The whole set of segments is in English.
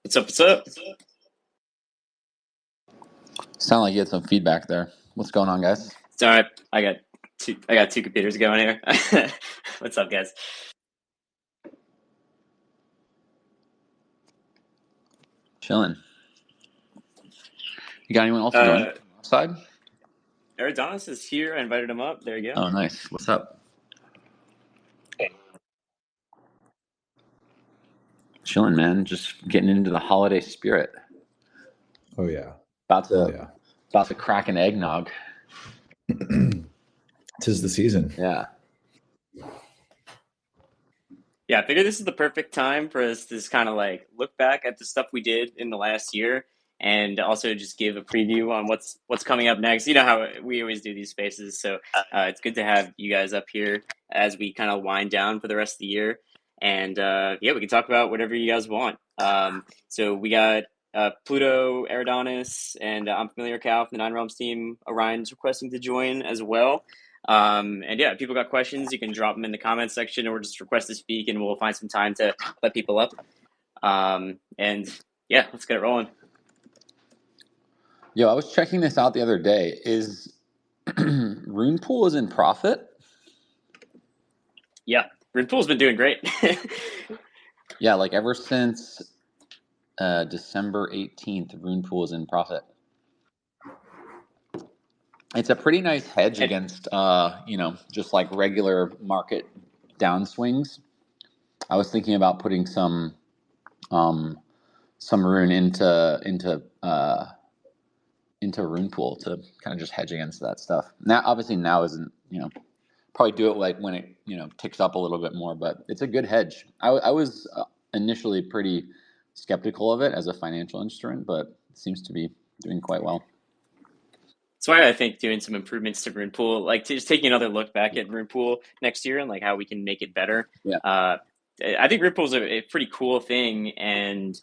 What's up? What's up? Sound like you had some feedback there. What's going on, guys? It's all right. I got two computers going here. What's up, guys? Chilling. You got anyone else to join? Side? Eridanus is here. I invited him up. There you go. Oh, nice. What's up? Chilling, man. Just getting into the holiday spirit. Oh yeah. About to crack an eggnog. 'Tis the season. Yeah. Yeah, I figured this is the perfect time for us to just kind of like look back at the stuff we did in the last year and also just give a preview on what's coming up next. You know how we always do these spaces, so it's good to have you guys up here as we kind of wind down for the rest of the year. And yeah, we can talk about whatever you guys want. So we got Pluto, Eridanus, and I'm FamiliarCow from the Nine Realms team. Orion's requesting to join as well. And yeah, if people got questions, you can drop them in the comments section or just request to speak and we'll find some time to let people up. And yeah, let's get it rolling. Yo, I was checking this out the other day. Is Rune Pool is in profit? Yeah, Rune Pool's been doing great. Yeah, like ever since December 18th, Rune Pool is in profit. It's a pretty nice hedge against, just like regular market downswings. I was thinking about putting some rune into Rune Pool to kind of just hedge against that stuff. Now, obviously, now isn't probably do it like when it ticks up a little bit more, but it's a good hedge. I was initially pretty skeptical of it as a financial instrument, but it seems to be doing quite well. That's why I think doing some improvements to Rune Pool, like just taking another look back at Rune Pool next year and like how we can make it better. Yeah. I think Rune Pool is a pretty cool thing, and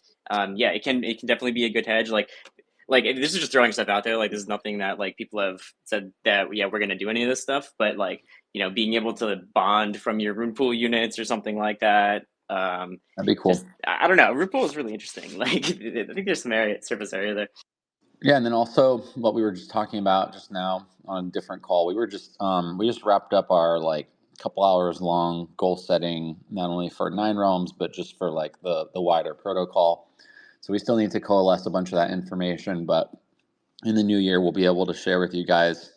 yeah, it can definitely be a good hedge. Like this is just throwing stuff out there. Like this is nothing that like people have said that we're going to do any of this stuff, but like being able to bond from your Rune Pool units or something like that. That'd be cool. I don't know. Rune Pool is really interesting. Like I think there's some surface area there. Yeah, and then also what we were just talking about just now on a different call, we just wrapped up our like couple hours long goal setting, not only for Nine Realms but just for like the wider protocol. So we still need to coalesce a bunch of that information, but in the new year we'll be able to share with you guys,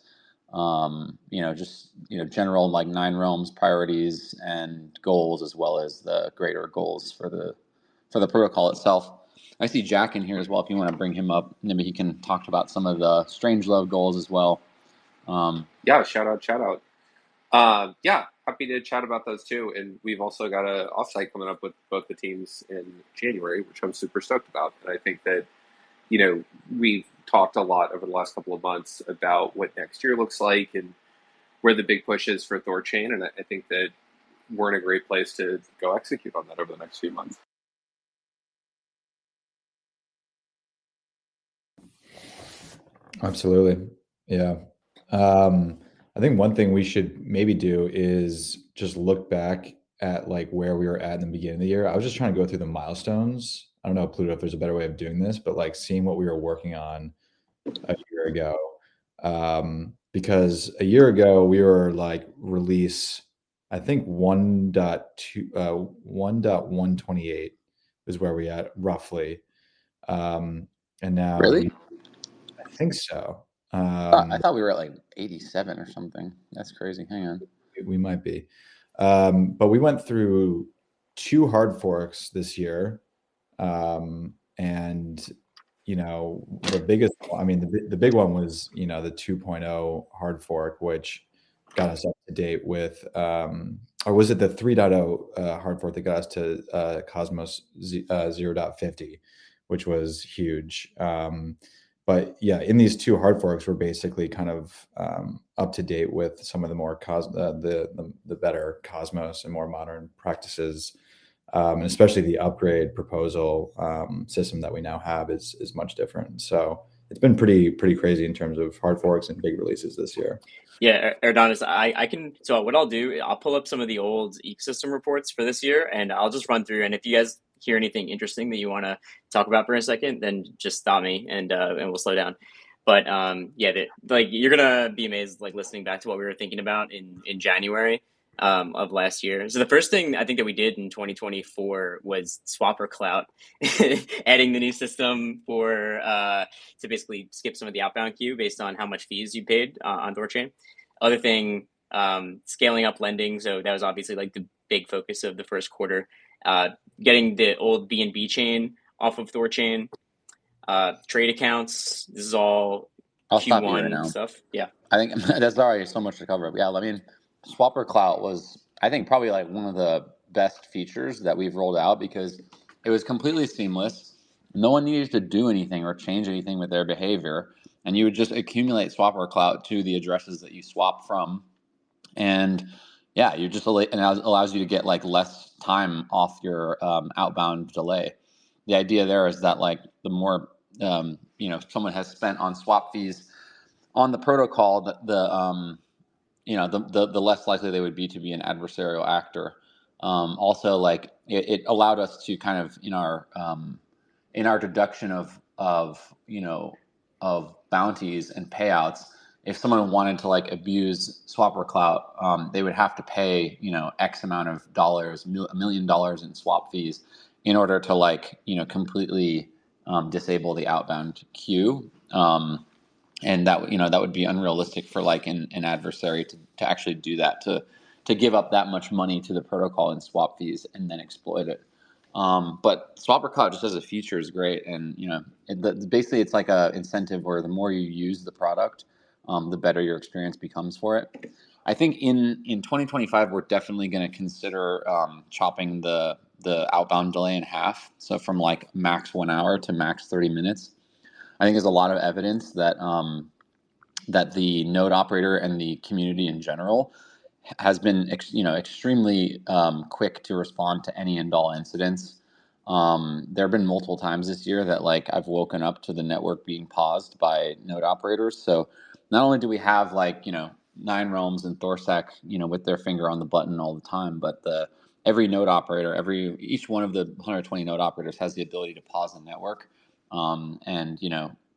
general like Nine Realms priorities and goals, as well as the greater goals for the protocol itself. I see Jack in here as well. If you want to bring him up, maybe he can talk about some of the Strangelove goals as well. Yeah, shout out. Yeah, happy to chat about those too. And we've also got an offsite coming up with both the teams in January, which I'm super stoked about. And I think that, we've talked a lot over the last couple of months about what next year looks like and where the big push is for THORChain. And I think that we're in a great place to go execute on that over the next few months. Absolutely. Yeah. I think one thing we should maybe do is just look back at like where we were at in the beginning of the year. I was just trying to go through the milestones. I don't know, Pluto, if there's a better way of doing this, but like seeing what we were working on a year ago. Because a year ago we were like release, I think 1.128 is where we at roughly. And now Really? I think so. I thought we were at like 87 or something. That's crazy. Hang on. We might be. But we went through 2 hard forks this year. And, the biggest, the big one was, the 2.0 hard fork, which got us up to date with, or was it the 3.0 hard fork that got us to Cosmos 0.50, which was huge. But yeah, in these 2 hard forks, we're basically kind of up to date with some of the more the better Cosmos and more modern practices, and especially the upgrade proposal system that we now have is much different. So it's been pretty crazy in terms of hard forks and big releases this year. Yeah, Eridanus, I can. So what I'll do, I'll pull up some of the old ecosystem reports for this year, and I'll just run through. And if you guys hear anything interesting that you want to talk about for a second, then just stop me and we'll slow down. But yeah, like you're gonna be amazed, like listening back to what we were thinking about in January of last year. So the first thing I think that we did in 2024 was swap or clout, adding the new system for to basically skip some of the outbound queue based on how much fees you paid on THORChain. Other thing, scaling up lending. So that was obviously like the big focus of the first quarter. Getting the old BNB chain off of THORChain. Trade accounts. This is all I'll stop you right Q1 now. stuff. Yeah. I think that's already so much to cover. Yeah, I mean, Swapper Clout was, I think, probably like one of the best features that we've rolled out because it was completely seamless. No one needed to do anything or change anything with their behavior, and you would just accumulate Swapper Clout to the addresses that you swap from, and yeah, you just and it allows you to get like less time off your outbound delay. The idea there is that like the more someone has spent on swap fees on the protocol, the less likely they would be to be an adversarial actor. Also, like it allowed us to kind of in our deduction of bounties and payouts. If someone wanted to like abuse Swapper Clout, they would have to pay X amount of dollars, $1 million in swap fees, in order to like completely disable the outbound queue. And that would be unrealistic for like an adversary to actually do that, to give up that much money to the protocol in swap fees and then exploit it. But Swapper Cloud just as a feature is great, and basically it's like a incentive where the more you use the product, the better your experience becomes for it. I think in 2025 we're definitely going to consider chopping the outbound delay in half, so from like max 1 hour to max 30 minutes. I think there's a lot of evidence that that the node operator and the community in general has been extremely quick to respond to any and all incidents. There have been multiple times this year that like I've woken up to the network being paused by node operators. So not only do we have like 9 realms and THORSec with their finger on the button all the time, but every node operator, each one of the 120 node operators has the ability to pause the network and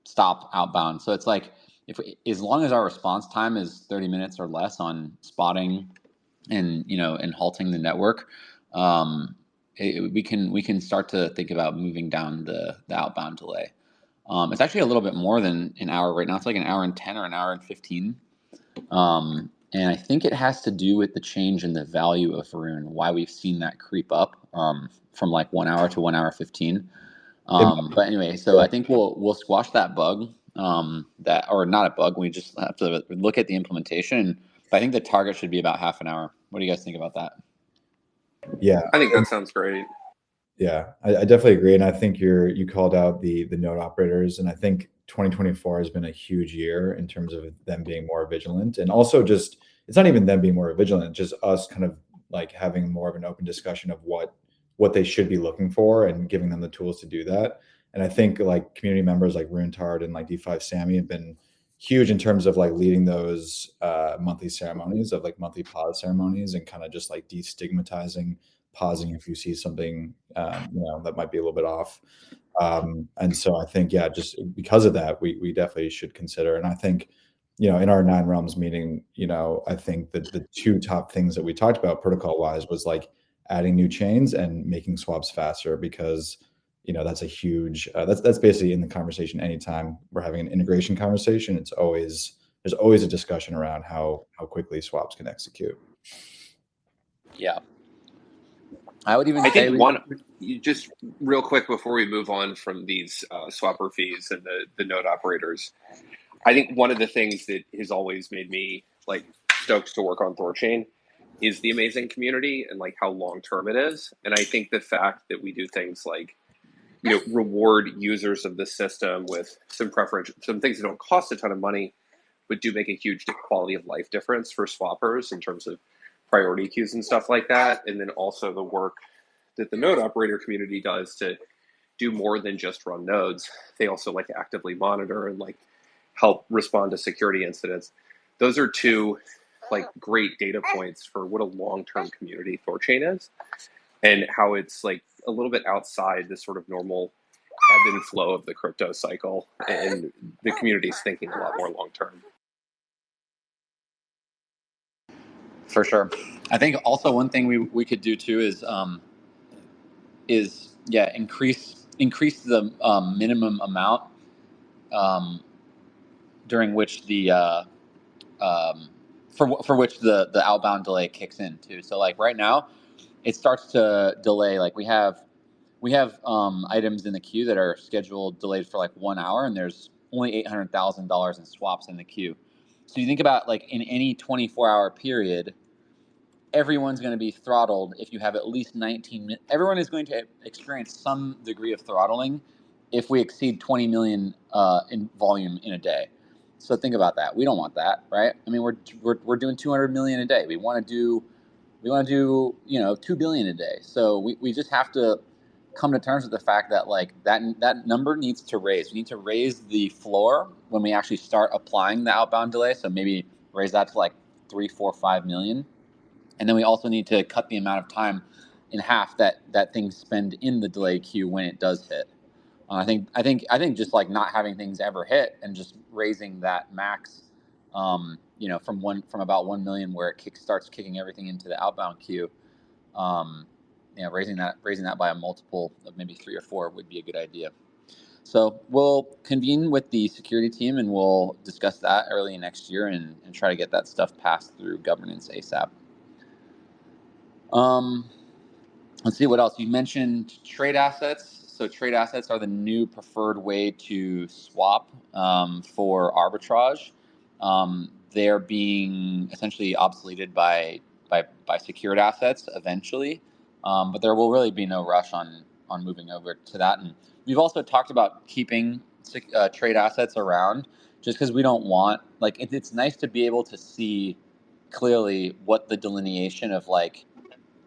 stop outbound. So it's like as long as our response time is 30 minutes or less on spotting and halting the network, we can start to think about moving down the outbound delay. It's actually a little bit more than an hour right now. It's like an hour and 10 or an hour and 15. And I think it has to do with the change in the value of Varun, why we've seen that creep up from like 1 hour to 1 hour 15. But anyway, so I think we'll squash that bug. Or not a bug. We just have to look at the implementation. But I think the target should be about half an hour. What do you guys think about that? Yeah, I think that sounds great. Yeah, I definitely agree, and I think you called out the node operators, and I think 2024 has been a huge year in terms of them being more vigilant, and also just it's not even them being more vigilant, just us kind of like having more of an open discussion of what they should be looking for and giving them the tools to do that. And I think like community members like Runetard and like D5 Sammy have been huge in terms of like leading those monthly ceremonies of like monthly pause ceremonies and kind of just like destigmatizing pausing if you see something that might be a little bit off. And so I think just because of that we definitely should consider. And I think in our 9 realms meeting, I think that the 2 top things that we talked about protocol wise was like adding new chains and making swaps faster, because that's a huge that's basically in the conversation. Anytime we're having an integration conversation, there's always a discussion around how quickly swaps can execute. Yeah, I would even I say think just real quick before we move on from these swapper fees and the node operators, I think one of the things that has always made me like stoked to work on THORChain is the amazing community and like how long term it is. And I think the fact that we do things like reward users of the system with some things that don't cost a ton of money, but do make a huge quality of life difference for swappers in terms of priority queues and stuff like that. And then also the work that the node operator community does to do more than just run nodes. They also like actively monitor and like help respond to security incidents. Those are 2 like great data points for what a long-term community THORChain is. and how it's like a little bit outside the sort of normal ebb and flow of the crypto cycle, and the community's thinking a lot more long term. For sure. I think also one thing we could do too is increase the minimum amount during which the for which the outbound delay kicks in too. So like right now, it starts to delay. Like we have items in the queue that are scheduled delayed for like 1 hour, and there's only $800,000 in swaps in the queue. So you think about like in any 24-hour period, everyone's going to be throttled if you have at least 19 minutes. Everyone is going to experience some degree of throttling if we exceed 20 million in volume in a day. So think about that. We don't want that, right? I mean, we're doing 200 million a day. We want to do 2 billion a day. So we just have to come to terms with the fact that like that number needs to raise. We need to raise the floor when we actually start applying the outbound delay. So maybe raise that to like 3, 4, 5 million. And then we also need to cut the amount of time in half that things spend in the delay queue when it does hit. I think just like not having things ever hit and just raising that max, from about 1 million where it starts kicking everything into the outbound queue, raising that by a multiple of maybe 3 or 4 would be a good idea. So we'll convene with the security team and we'll discuss that early next year and try to get that stuff passed through governance ASAP. Let's see what else. You mentioned trade assets. So trade assets are the new preferred way to swap for arbitrage. They're being essentially obsoleted by secured assets eventually, but there will really be no rush on moving over to that. And we've also talked about keeping trade assets around just because we don't want it's nice to be able to see clearly what the delineation of like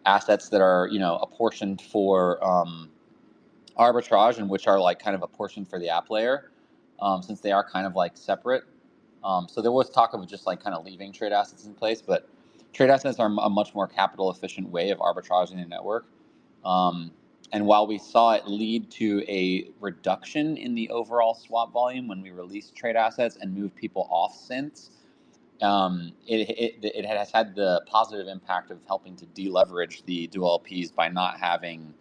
assets that are apportioned for arbitrage and which are like kind of apportioned for the app layer, since they are kind of like separate. So there was talk of just like kind of leaving trade assets in place, but trade assets are a much more capital efficient way of arbitraging a network. And while we saw it lead to a reduction in the overall swap volume when we released trade assets and moved people off synths, it has had the positive impact of helping to deleverage the dual LPs by not having,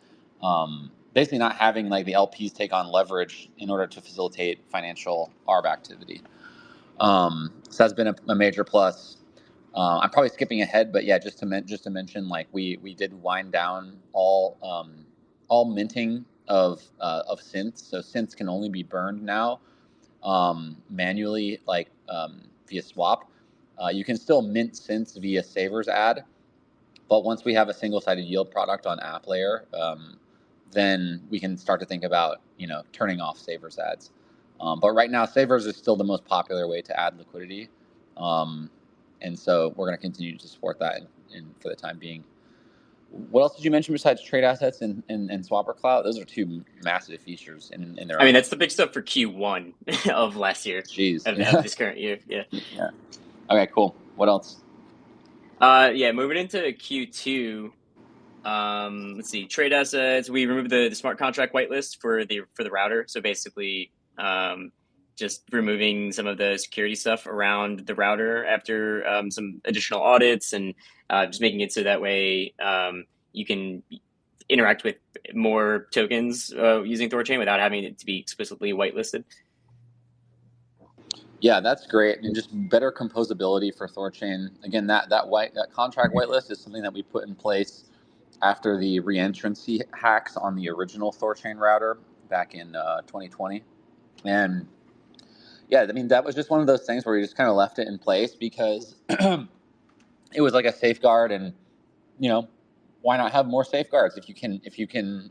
basically not having like the LPs take on leverage in order to facilitate financial ARB activity. So that's been a major plus. I'm probably skipping ahead, but yeah, just to mention, like we did wind down all minting of synths. So synths can only be burned now manually, like via swap. You can still mint synths via Savers add, but once we have a single-sided yield product on app layer, then we can start to think about turning off Savers ads. But right now, Savers is still the most popular way to add liquidity, and so we're going to continue to support that for the time being. What else did you mention besides trade assets and Swapper Cloud? Those are two massive features in their own. I mean, that's the big stuff for Q1 of last year. Jeez. Of this current year. Yeah. Yeah. Okay, cool. What else? Moving into Q2. Let's see, trade assets. We removed the smart contract whitelist for the router. So basically, just removing some of the security stuff around the router after some additional audits, and just making it so that way you can interact with more tokens using THORChain without having it to be explicitly whitelisted. Yeah, that's great, and just better composability for THORChain. Again, that contract whitelist is something that we put in place after the reentrancy hacks on the original THORChain router back in 2020, and yeah, I mean that was just one of those things where we just kind of left it in place because it was like a safeguard, and why not have more safeguards if you can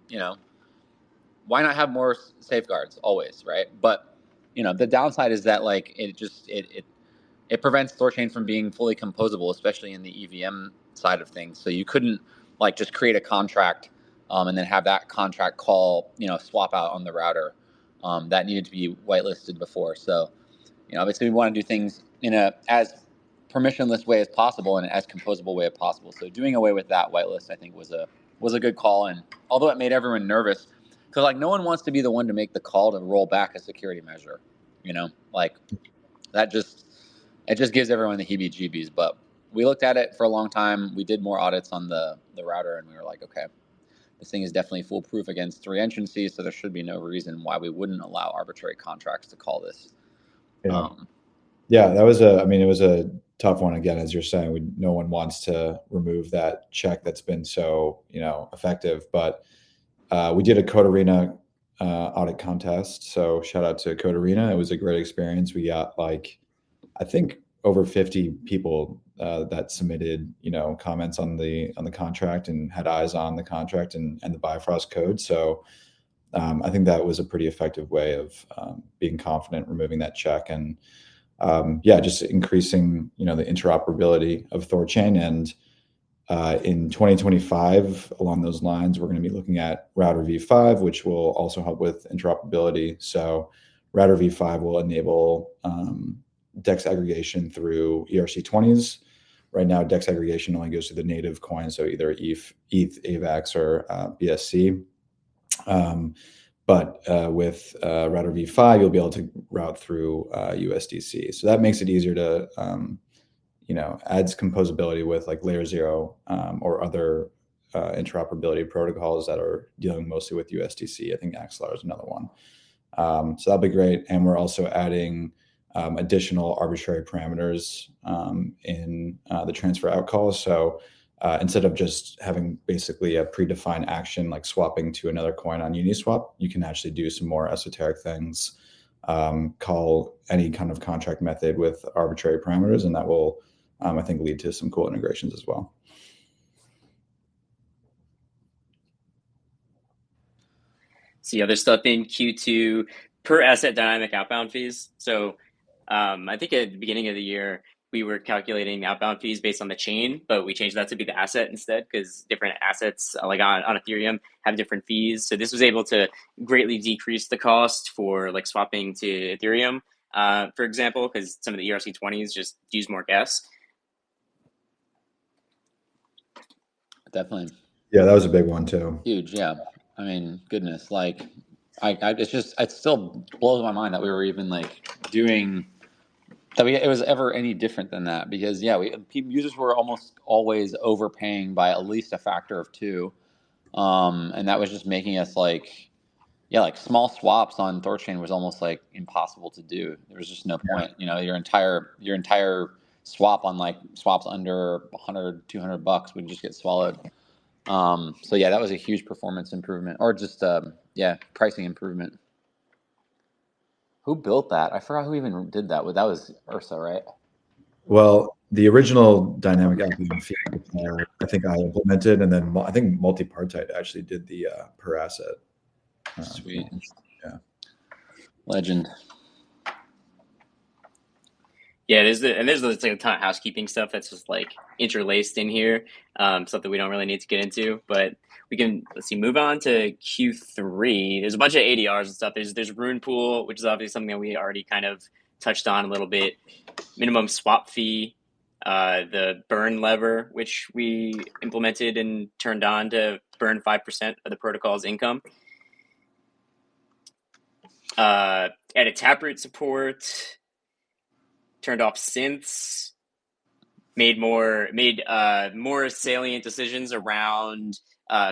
why not have more safeguards always, right? But the downside is that like it prevents THORChain from being fully composable, especially in the EVM side of things. So you couldn't like just create a contract and then have that contract call swap out on the router. That needed to be whitelisted before. So obviously we want to do things in a as permissionless way as possible and as composable way as possible. So doing away with that whitelist, I think, was a was a good call. And although it made everyone nervous, because like no one wants to be the one to make the call to roll back a security measure, like it just gives everyone the heebie-jeebies. But we looked at it for a long time. We did more audits on the router, and we were like, okay, this thing is definitely foolproof against reentrancy, so there should be no reason why we wouldn't allow arbitrary contracts to call this. Yeah, that was it was a tough one. Again, as you're saying, no one wants to remove that check that's been so, effective. But we did a Code Arena audit contest. So shout out to Code Arena. It was a great experience. We got I think over 50 people that submitted, comments on the contract and had eyes on the contract and the Bifrost code. So I think that was a pretty effective way of being confident removing that check and just increasing, the interoperability of THORChain. And in 2025, along those lines, we're going to be looking at Router v5, which will also help with interoperability. So Router v5 will enable DEX aggregation through ERC20s. Right now, DEX aggregation only goes to the native coin, so either ETH, AVAX, or BSC. But with Router v5, you'll be able to route through USDC. So that makes it easier to, adds composability with like Layer 0 or other interoperability protocols that are dealing mostly with USDC. I think Axelar is another one. So that'll be great. And we're also adding additional arbitrary parameters in the transfer out calls. So instead of just having basically a predefined action like swapping to another coin on Uniswap, you can actually do some more esoteric things, call any kind of contract method with arbitrary parameters, and that will, I think, lead to some cool integrations as well. See other stuff in Q2 per asset dynamic outbound fees. So I think at the beginning of the year, we were calculating outbound fees based on the chain, but we changed that to be the asset instead because different assets like on Ethereum have different fees. So this was able to greatly decrease the cost for like swapping to Ethereum, for example, because some of the ERC20s just use more gas. Definitely. Yeah, that was a big one too. Huge, yeah. I mean, goodness, like it still blows my mind that we were even like doing that. It was ever any different than that because users were almost always overpaying by at least a factor of 2, and that was just making us like small swaps on THORChain was almost like impossible to do. There was just no point. Your entire swap on like swaps under $100-$200 would just get swallowed. So that was a huge performance improvement, or just pricing improvement. Who built that? I forgot who even did that. That was Ursa, right? Well, the original dynamic outbound fee, I think I implemented, and then I think Multipartite actually did the per asset. Sweet. Yeah. Legend. Yeah, there's like a ton of housekeeping stuff that's just like interlaced in here, stuff that we don't really need to get into. But we can move on to Q3. There's a bunch of ADRs and stuff. There's Rune Pool, which is obviously something that we already kind of touched on a little bit. Minimum swap fee, the burn lever, which we implemented and turned on to burn 5% of the protocol's income. Added Taproot support. Turned off synths, made more salient decisions around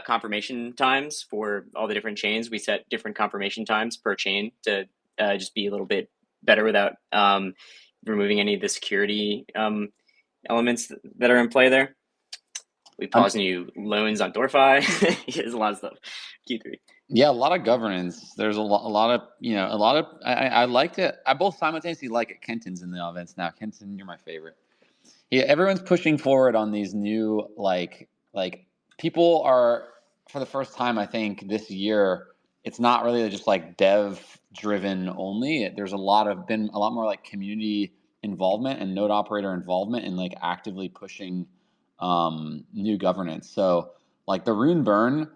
confirmation times for all the different chains. We set different confirmation times per chain to just be a little bit better without removing any of the security elements that are in play there. We paused new loans on THORFi. There's a lot of stuff. Q3. Yeah, a lot of governance. There's a lot of. I liked it. I both simultaneously like it. Kenton's in the events now. Kenton, you're my favorite. Yeah, everyone's pushing forward on these new like people are, for the first time I think this year. It's not really just like dev driven only. There's been a lot more like community involvement and node operator involvement and like actively pushing new governance. So like the Rune burn.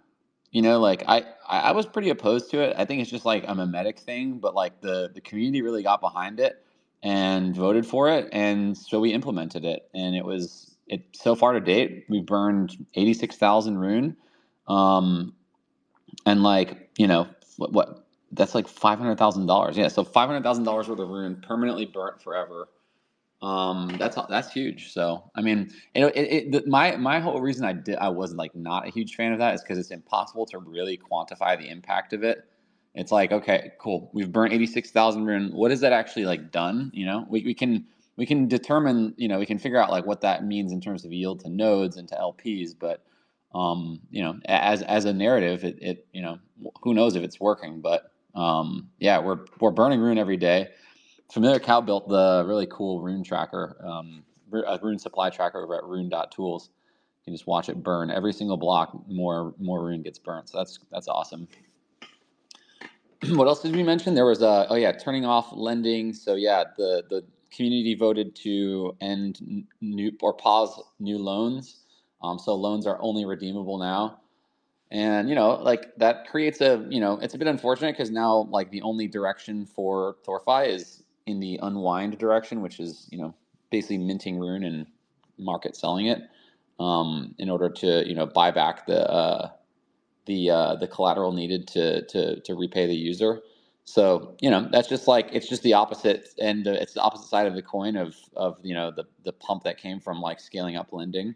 I was pretty opposed to it. I think it's just like a mimetic thing, but like the community really got behind it and voted for it, and so we implemented it. And so far to date, we burned 86,000 Rune. And like, what that's like $500,000. Yeah, so $500,000 worth of rune permanently burnt forever. That's huge. So I mean, my whole reason I was like not a huge fan of that is because it's impossible to really quantify the impact of it. It's like, okay, cool, we've burnt 86,000 rune. What is that actually like done? We can determine, we can figure out like what that means in terms of yield to nodes and to LPs, but as a narrative, who knows if it's working? But yeah, we're burning rune every day. FamiliarCow built the really cool rune tracker, a rune supply tracker over at rune.tools. You can just watch it burn every single block. More rune gets burnt, so that's awesome. What else did we mention? There was turning off lending. So yeah, the community voted to end or pause new loans. So loans are only redeemable now. And like that creates it's a bit unfortunate because now like the only direction for THORFi is in the unwind direction, which is basically minting rune and market selling it, in order to buy back the collateral needed to repay the user. So that's just like it's just the opposite, and it's the opposite side of the coin of the pump that came from like scaling up lending.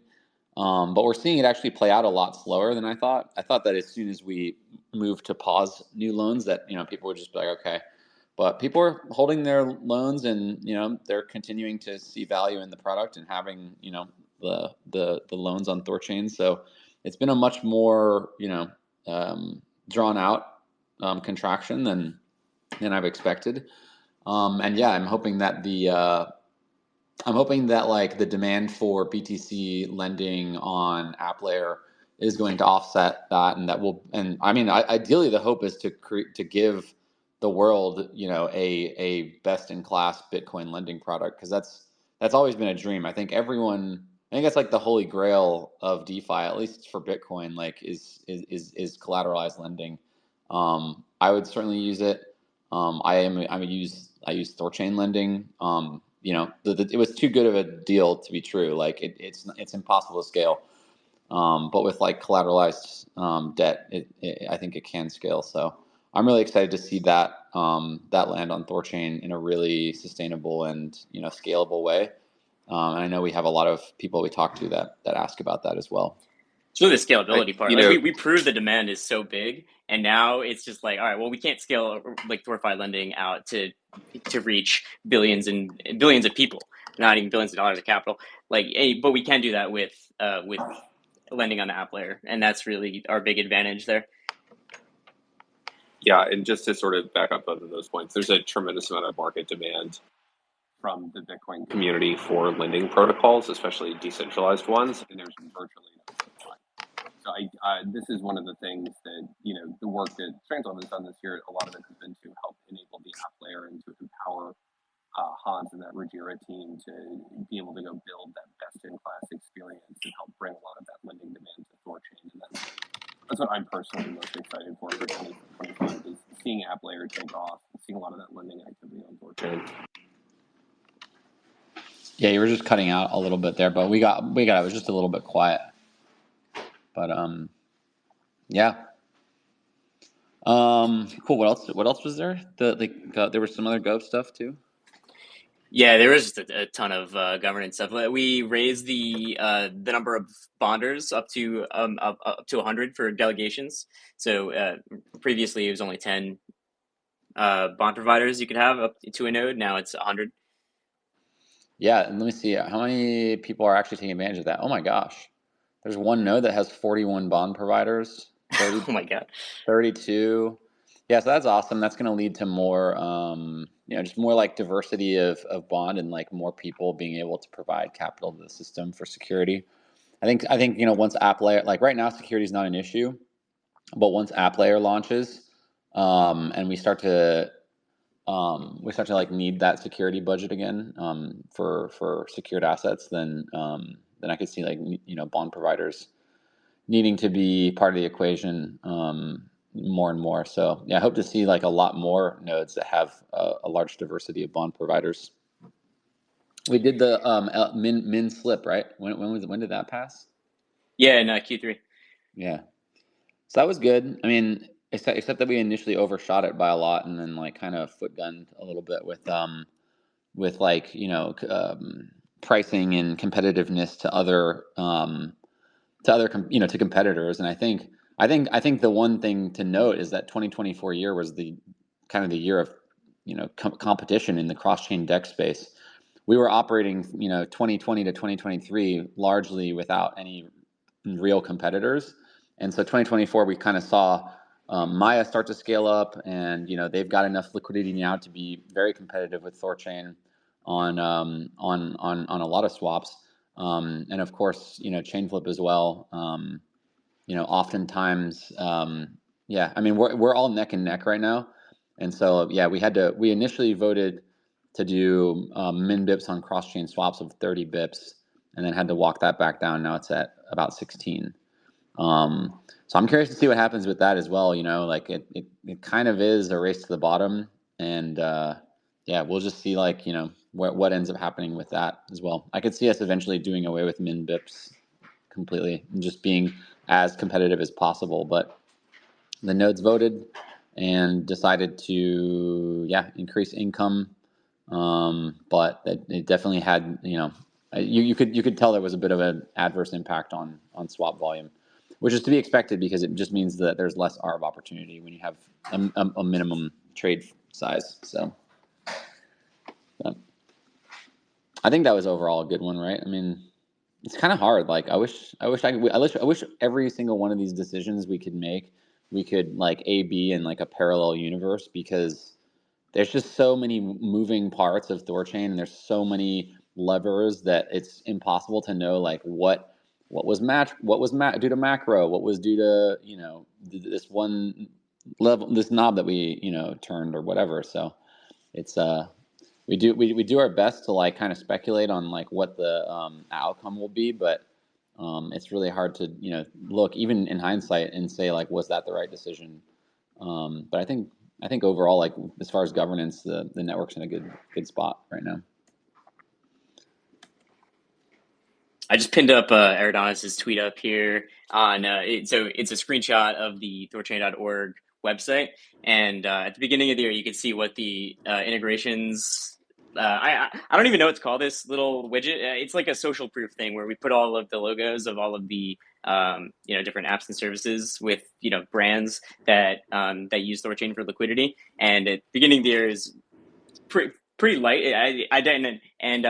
But we're seeing it actually play out a lot slower than I thought. I thought that as soon as we moved to pause new loans, that people would just be like, okay. But people are holding their loans, and they're continuing to see value in the product and having the loans on THORChain. So it's been a much more drawn out contraction than I've expected. And yeah, I'm hoping that like the demand for BTC lending on app layer is going to offset that, and that will. And I mean, ideally, the hope is to give the world, a best in class Bitcoin lending product, because that's always been a dream. I think that's like the holy grail of DeFi, at least for Bitcoin. Like is collateralized lending. I would certainly use it. I use THORChain lending. It was too good of a deal to be true. Like it's impossible to scale. But with like collateralized debt, I think it can scale. So I'm really excited to see that land on THORChain in a really sustainable and scalable way. And I know we have a lot of people we talk to that ask about that as well. It's really the scalability part. Like we proved the demand is so big, and now it's just like, all right, well, we can't scale like THORFi lending out to reach billions and billions of people, not even billions of dollars of capital. Like, but we can do that with lending on the app layer, and that's really our big advantage there. Yeah, and just to sort of back up both of those points, there's a tremendous amount of market demand from the Bitcoin community for lending protocols, especially decentralized ones, and there's virtually no supply. So this is one of the things that, the work that Transom has done this year, a lot of it has been to help enable the app layer and to empower Hans and that Rajira team to be able to go build that best-in-class experience and help bring a lot of that lending demand to THORChain. And that's what I'm personally most excited for 2025 is seeing app layer take off, seeing a lot of that lending activity on THORChain. Yeah, you were just cutting out a little bit there, but we got it was just a little bit quiet. But yeah. Cool. What else was there? There was some other Gov stuff too. Yeah, there was just a ton of governance stuff. We raised the number of bonders up to 100 for delegations. So previously it was only 10 bond providers you could have up to a node. Now it's 100. Yeah, and let me see how many people are actually taking advantage of that. Oh my gosh, there's one node that has 41 bond providers. 30, oh my god, 32. Yeah, so that's awesome. That's going to lead to more, just more like diversity of bond and like more people being able to provide capital to the system for security. I think once app layer, like right now, security is not an issue, but once app layer launches, and we start to like need that security budget again, for secured assets, then I could see like bond providers needing to be part of the equation more and more. So yeah, I hope to see like a lot more nodes that have a large diversity of bond providers. We did the min slip, right? When did that pass? Yeah, in Q3. Yeah. So that was good. I mean, except that we initially overshot it by a lot, and then like kind of foot gunned a little bit with like pricing and competitiveness to other to competitors. And I think the one thing to note is that 2024 year was the kind of the year of competition in the cross chain deck space. We were operating 2020 to 2023 largely without any real competitors, and so 2024 we kind of saw Maya start to scale up, and they've got enough liquidity now to be very competitive with THORChain on a lot of swaps, and of course ChainFlip as well. Oftentimes, yeah, I mean we're all neck and neck right now, and so yeah, we initially voted to do min bips on cross chain swaps of 30 bips, and then had to walk that back down. Now it's at about 16. So I'm curious to see what happens with that as well. Like it kind of is a race to the bottom, and yeah, we'll just see what ends up happening with that as well. I could see us eventually doing away with min bips completely and just being as competitive as possible. But the nodes voted and decided to increase income, but it definitely had you could tell there was a bit of an adverse impact on swap volume, which is to be expected because it just means that there's less arb opportunity when you have a minimum trade size. So I think that was overall a good one, right? I mean, it's kind of hard. Like I wish every single one of these decisions we could make, we could like A B in like a parallel universe, because there's just so many moving parts of THORChain, and there's so many levers that it's impossible to know like what was due to macro, what was due to this one level, this knob that we turned or whatever. So it's we do our best to like kind of speculate on like what the outcome will be, but it's really hard to look even in hindsight and say like, was that the right decision? But I think overall, like as far as governance, the network's in a good spot right now. I just pinned up Eridanus' tweet up here on so it's a screenshot of the THORChain.org website, and at the beginning of the year you can see what the integrations. I don't even know what to call this little widget. It's like a social proof thing where we put all of the logos of all of the different apps and services with brands that use THORChain for liquidity. And at the beginning of the year is pretty light. I didn't and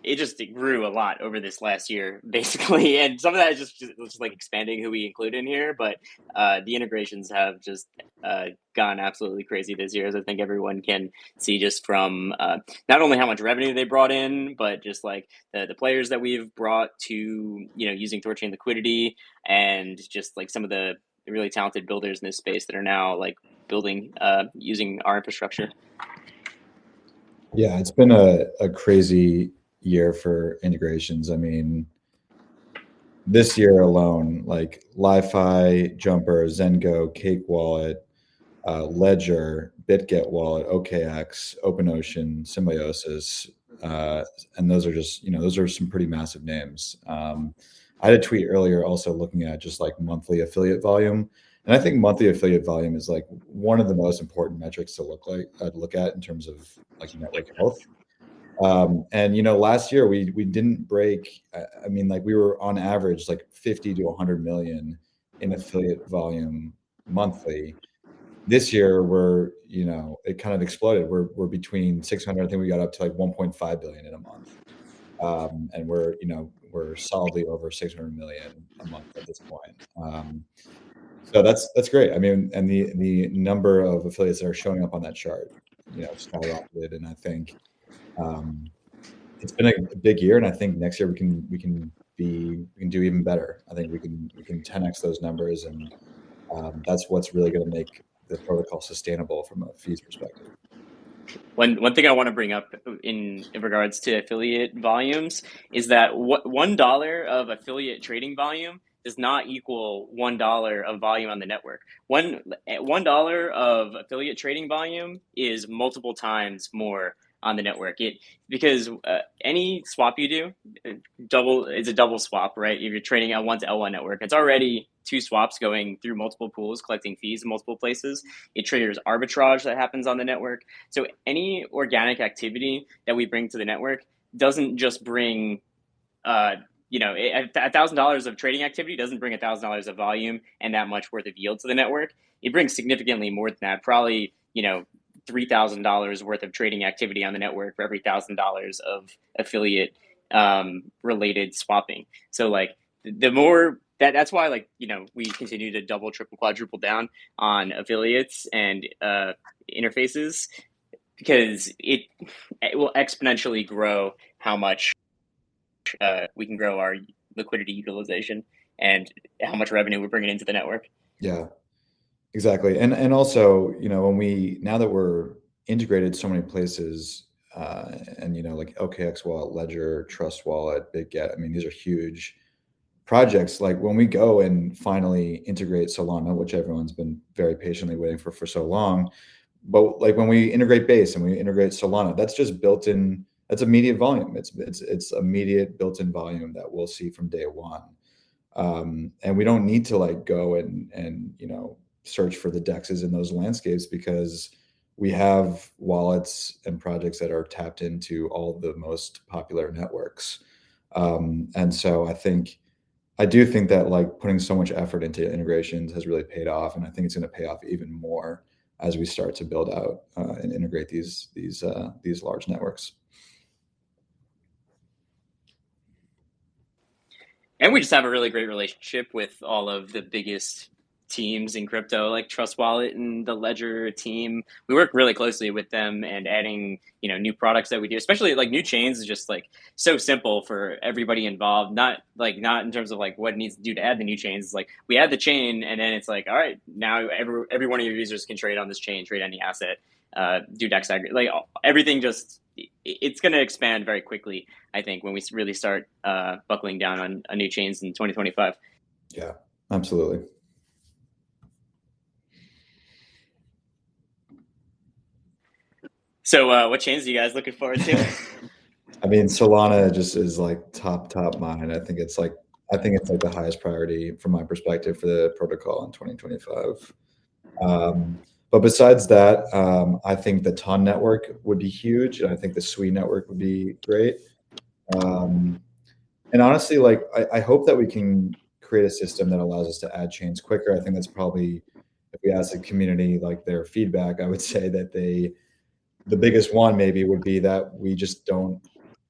it just grew a lot over this last year, basically. And some of that is just like expanding who we include in here. But the integrations have just gone absolutely crazy this year, as I think everyone can see just from not only how much revenue they brought in, but just like the players that we've brought to, using THORChain liquidity, and just like some of the really talented builders in this space that are now like building using our infrastructure. Yeah, it's been a crazy year for integrations. I mean, this year alone, like Li-Fi, Jumper, Zengo, Cake Wallet, Ledger, BitGet Wallet, OKX, OpenOcean, Symbiosis, and those are just those are some pretty massive names. I had a tweet earlier also looking at just like monthly affiliate volume, and I think monthly affiliate volume is like one of the most important metrics to look at in terms of like network health. And last year we didn't break. I mean, like we were on average like 50 to 100 million in affiliate volume monthly. This year we're it kind of exploded. We're between 600. I think we got up to like 1.5 billion in a month, and we're solidly over 600 million a month at this point. So that's great. I mean, and the number of affiliates that are showing up on that chart, skyrocketed, and I think it's been a big year, and I think next year we can do even better. I think we can 10x those numbers, and that's what's really going to make the protocol sustainable from a fees perspective. One thing I want to bring up in regards to affiliate volumes is that $1 of affiliate trading volume does not equal $1 of volume on the network. $1 of affiliate trading volume is multiple times more on the network. Because any swap you do, it's a double swap, right? If you're trading on one to L1 network, it's already two swaps going through multiple pools, collecting fees in multiple places. It triggers arbitrage that happens on the network. So any organic activity that we bring to the network doesn't just bring, $1,000 of trading activity doesn't bring $1,000 of volume and that much worth of yield to the network. It brings significantly more than that, probably, $3,000 worth of trading activity on the network for every $1,000 of affiliate related swapping. So like the more that's why we continue to double, triple, quadruple down on affiliates and interfaces, because it will exponentially grow how much we can grow our liquidity utilization and how much revenue we're bringing into the network. Yeah, exactly. And also, now that we're integrated so many places, and like OKX Wallet, Ledger, Trust Wallet, BitGet, I mean, these are huge projects. Like when we go and finally integrate Solana, which everyone's been very patiently waiting for so long, but like when we integrate Base and we integrate Solana, that's just built in. That's immediate volume. It's immediate built-in volume that we'll see from day one. And we don't need to like go and search for the dexes in those landscapes, because we have wallets and projects that are tapped into all the most popular networks. And so I do think that like putting so much effort into integrations has really paid off, and I think it's going to pay off even more as we start to build out and integrate these large networks. And we just have a really great relationship with all of the biggest teams in crypto, like Trust Wallet and the Ledger team. We work really closely with them, and adding, new products that we do, especially like new chains, is just like so simple for everybody involved. Not in terms of like what it needs to do to add the new chains. It's like we add the chain, and then it's like, all right, now every one of your users can trade on this chain, trade any asset, do DEX aggregate, like everything. Just it's going to expand very quickly, I think, when we really start buckling down on new chains in 2025. Yeah, absolutely. So what chains are you guys looking forward to? I mean, Solana just is like top mind. I think it's like the highest priority from my perspective for the protocol in 2025. But besides that, I think the TON network would be huge, and I think the SWE network would be great. And honestly, like I hope that we can create a system that allows us to add chains quicker. I think that's probably, if we ask the community like their feedback, I would say that the biggest one maybe would be that we just don't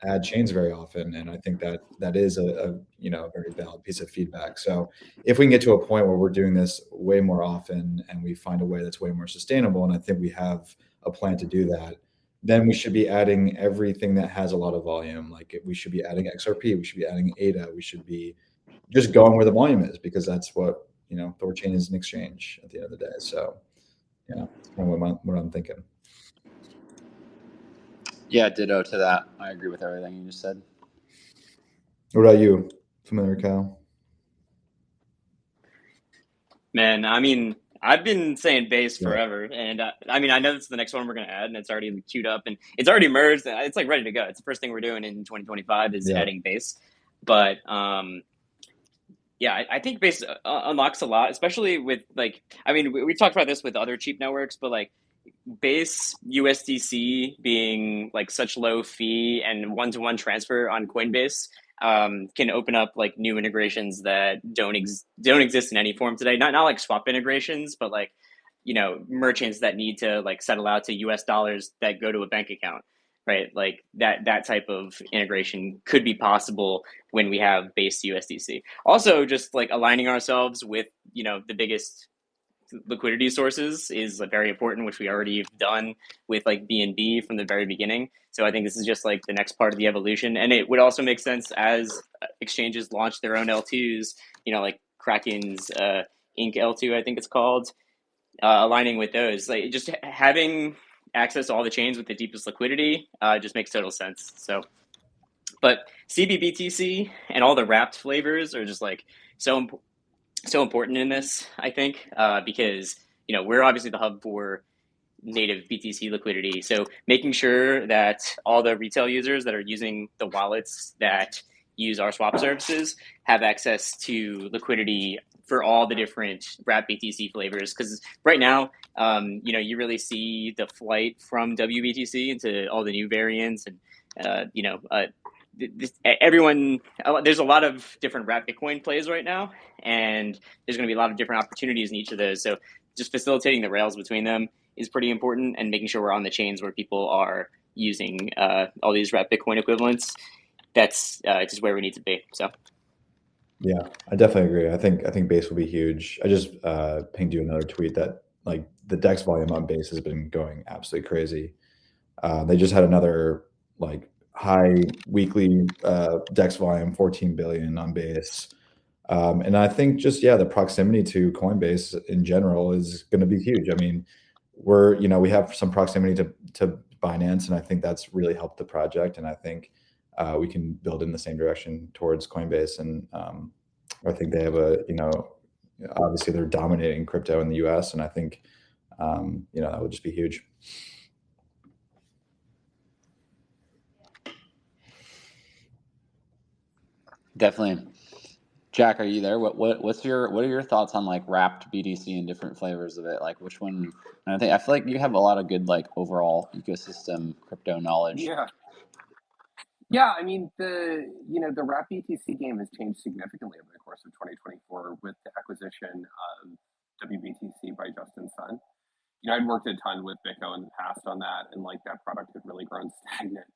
add chains very often, and I think that is a very valid piece of feedback. So if we can get to a point where we're doing this way more often, and we find a way that's way more sustainable, and I think we have a plan to do that, then we should be adding everything that has a lot of volume. Like we should be adding XRP, we should be adding ADA, we should be just going where the volume is, because that's what THORChain is, an exchange at the end of the day. So that's kind of what I'm thinking. Yeah, ditto to that. I agree with everything you just said. What about you, FamiliarCow? Man, I mean, I've been saying Base forever, and I mean, I know this is the next one we're going to add, and it's already queued up, and it's already merged, and it's like ready to go. It's the first thing we're doing in 2025 is adding Base. But I think Base unlocks a lot, especially with like, I mean, we talked about this with other cheap networks, but like Base USDC being like such low fee and one-to-one transfer on Coinbase can open up like new integrations that don't exist in any form today. Not like swap integrations, but like merchants that need to like settle out to US dollars that go to a bank account, right? Like that type of integration could be possible when we have Base USDC. Also, just like aligning ourselves with the biggest liquidity sources is very important, which we already have done with like BNB from the very beginning. So I think this is just like the next part of the evolution, and it would also make sense as exchanges launch their own L2s, like Kraken's Inc. L2, I think it's called, aligning with those, like just having access to all the chains with the deepest liquidity just makes total sense. So, but CBBTC and all the wrapped flavors are just like so important in this, I think, because we're obviously the hub for native BTC liquidity. So making sure that all the retail users that are using the wallets that use our swap services have access to liquidity for all the different wrap BTC flavors, because right now, you really see the flight from WBTC into all the new variants, and everyone, there's a lot of different wrap Bitcoin plays right now, and there's going to be a lot of different opportunities in each of those. So just facilitating the rails between them is pretty important, and making sure we're on the chains where people are using all these wrap Bitcoin equivalents. That's just where we need to be. So. Yeah, I definitely agree. I think base will be huge. I just pinged you another tweet that like the DEX volume on base has been going absolutely crazy. They just had another like high weekly DEX volume, 14 billion on base. And I think just, yeah, the proximity to Coinbase in general is going to be huge. I mean, we have some proximity to Binance, and I think that's really helped the project. And I think we can build in the same direction towards Coinbase. And I think they have obviously they're dominating crypto in the US. And I think, that would just be huge. Definitely. Jack, are you there? What are your thoughts on like wrapped BTC and different flavors of it? Like which one? And I feel like you have a lot of good like overall ecosystem crypto knowledge. Yeah. I mean, the wrap BTC game has changed significantly over the course of 2024 with the acquisition of WBTC by Justin Sun. I'd worked a ton with Bitco in the past on that, and like that product had really grown stagnant,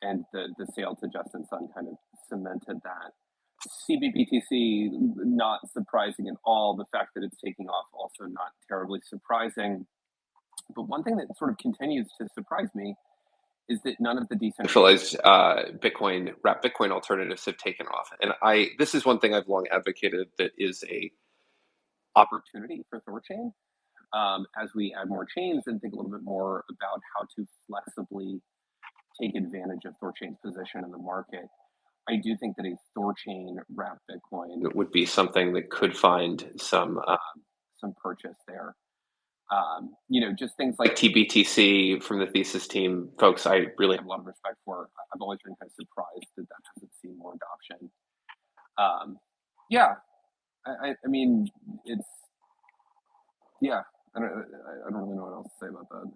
and the sale to Justin Sun kind of cemented that. CBBTC, not surprising at all. The fact that it's taking off, also not terribly surprising. But one thing that sort of continues to surprise me is that none of the decentralized wrap Bitcoin alternatives have taken off. And this is one thing I've long advocated that is a opportunity for THORChain. As we add more chains and think a little bit more about how to flexibly take advantage of THORChain's position in the market, I do think that a THORChain wrap Bitcoin would be something that could find some purchase there. Just things like TBTC from the thesis team, folks, I really have a lot of respect for. I've always been kind of surprised that hasn't seen more adoption. I mean, it's, yeah, I don't really know what else to say about that.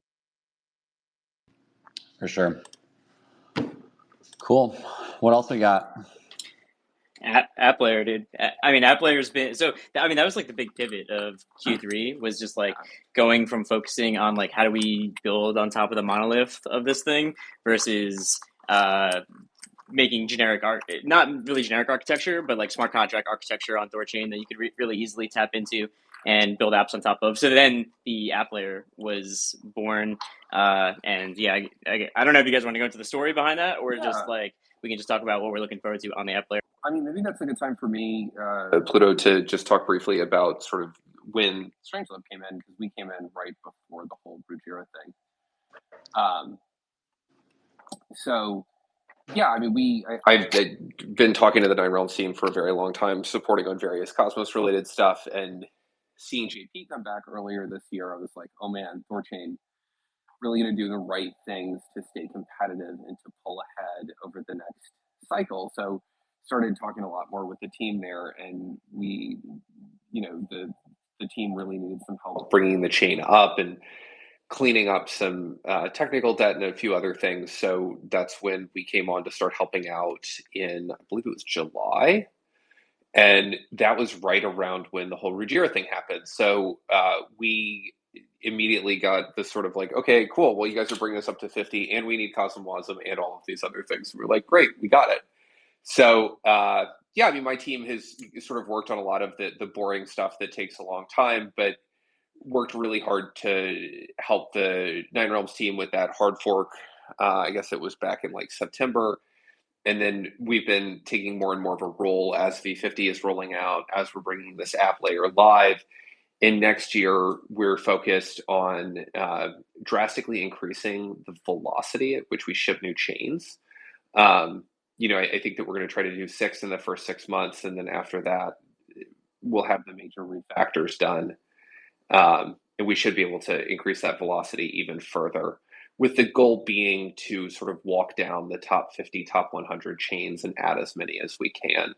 For sure. Cool. What else we got? App layer, dude. I mean, app layer's been that was like the big pivot of Q3, was just like going from focusing on like how do we build on top of the monolith of this thing versus making not really generic architecture, but like smart contract architecture on THORChain that you could really easily tap into and build apps on top of. So then the app layer was born, and yeah, I don't know if you guys want to go into the story behind that, or just like we can just talk about what we're looking forward to on the app layer. I mean, maybe that's a good time for me, Pluto, to just talk briefly about sort of when Strangelove came in, because we came in right before the whole Ruggiero thing. So, yeah, I mean, I've been talking to the Nine Realms team for a very long time, supporting on various Cosmos-related stuff, and seeing JP come back earlier this year, I was like, oh man, THORChain really going to do the right things to stay competitive and to pull ahead over the next cycle. So started talking a lot more with the team there, and we, the team really needed some help bringing the chain up and cleaning up some technical debt and a few other things. So that's when we came on to start helping out in, I believe it was July. And that was right around when the whole Ruggiero thing happened. So we immediately got this sort of like, okay, cool. Well, you guys are bringing us up to 50 and we need Cosmwasm and all of these other things. We're like, great, we got it. So, yeah, I mean, my team has sort of worked on a lot of the boring stuff that takes a long time, but worked really hard to help the Nine Realms team with that hard fork. I guess it was back in like September. And then we've been taking more and more of a role as V50 is rolling out, as we're bringing this app layer live. And next year, we're focused on drastically increasing the velocity at which we ship new chains. I think that we're going to try to do 6 in the first 6 months. And then after that, we'll have the major refactors done. And we should be able to increase that velocity even further, with the goal being to sort of walk down the top 50, top 100 chains and add as many as we can.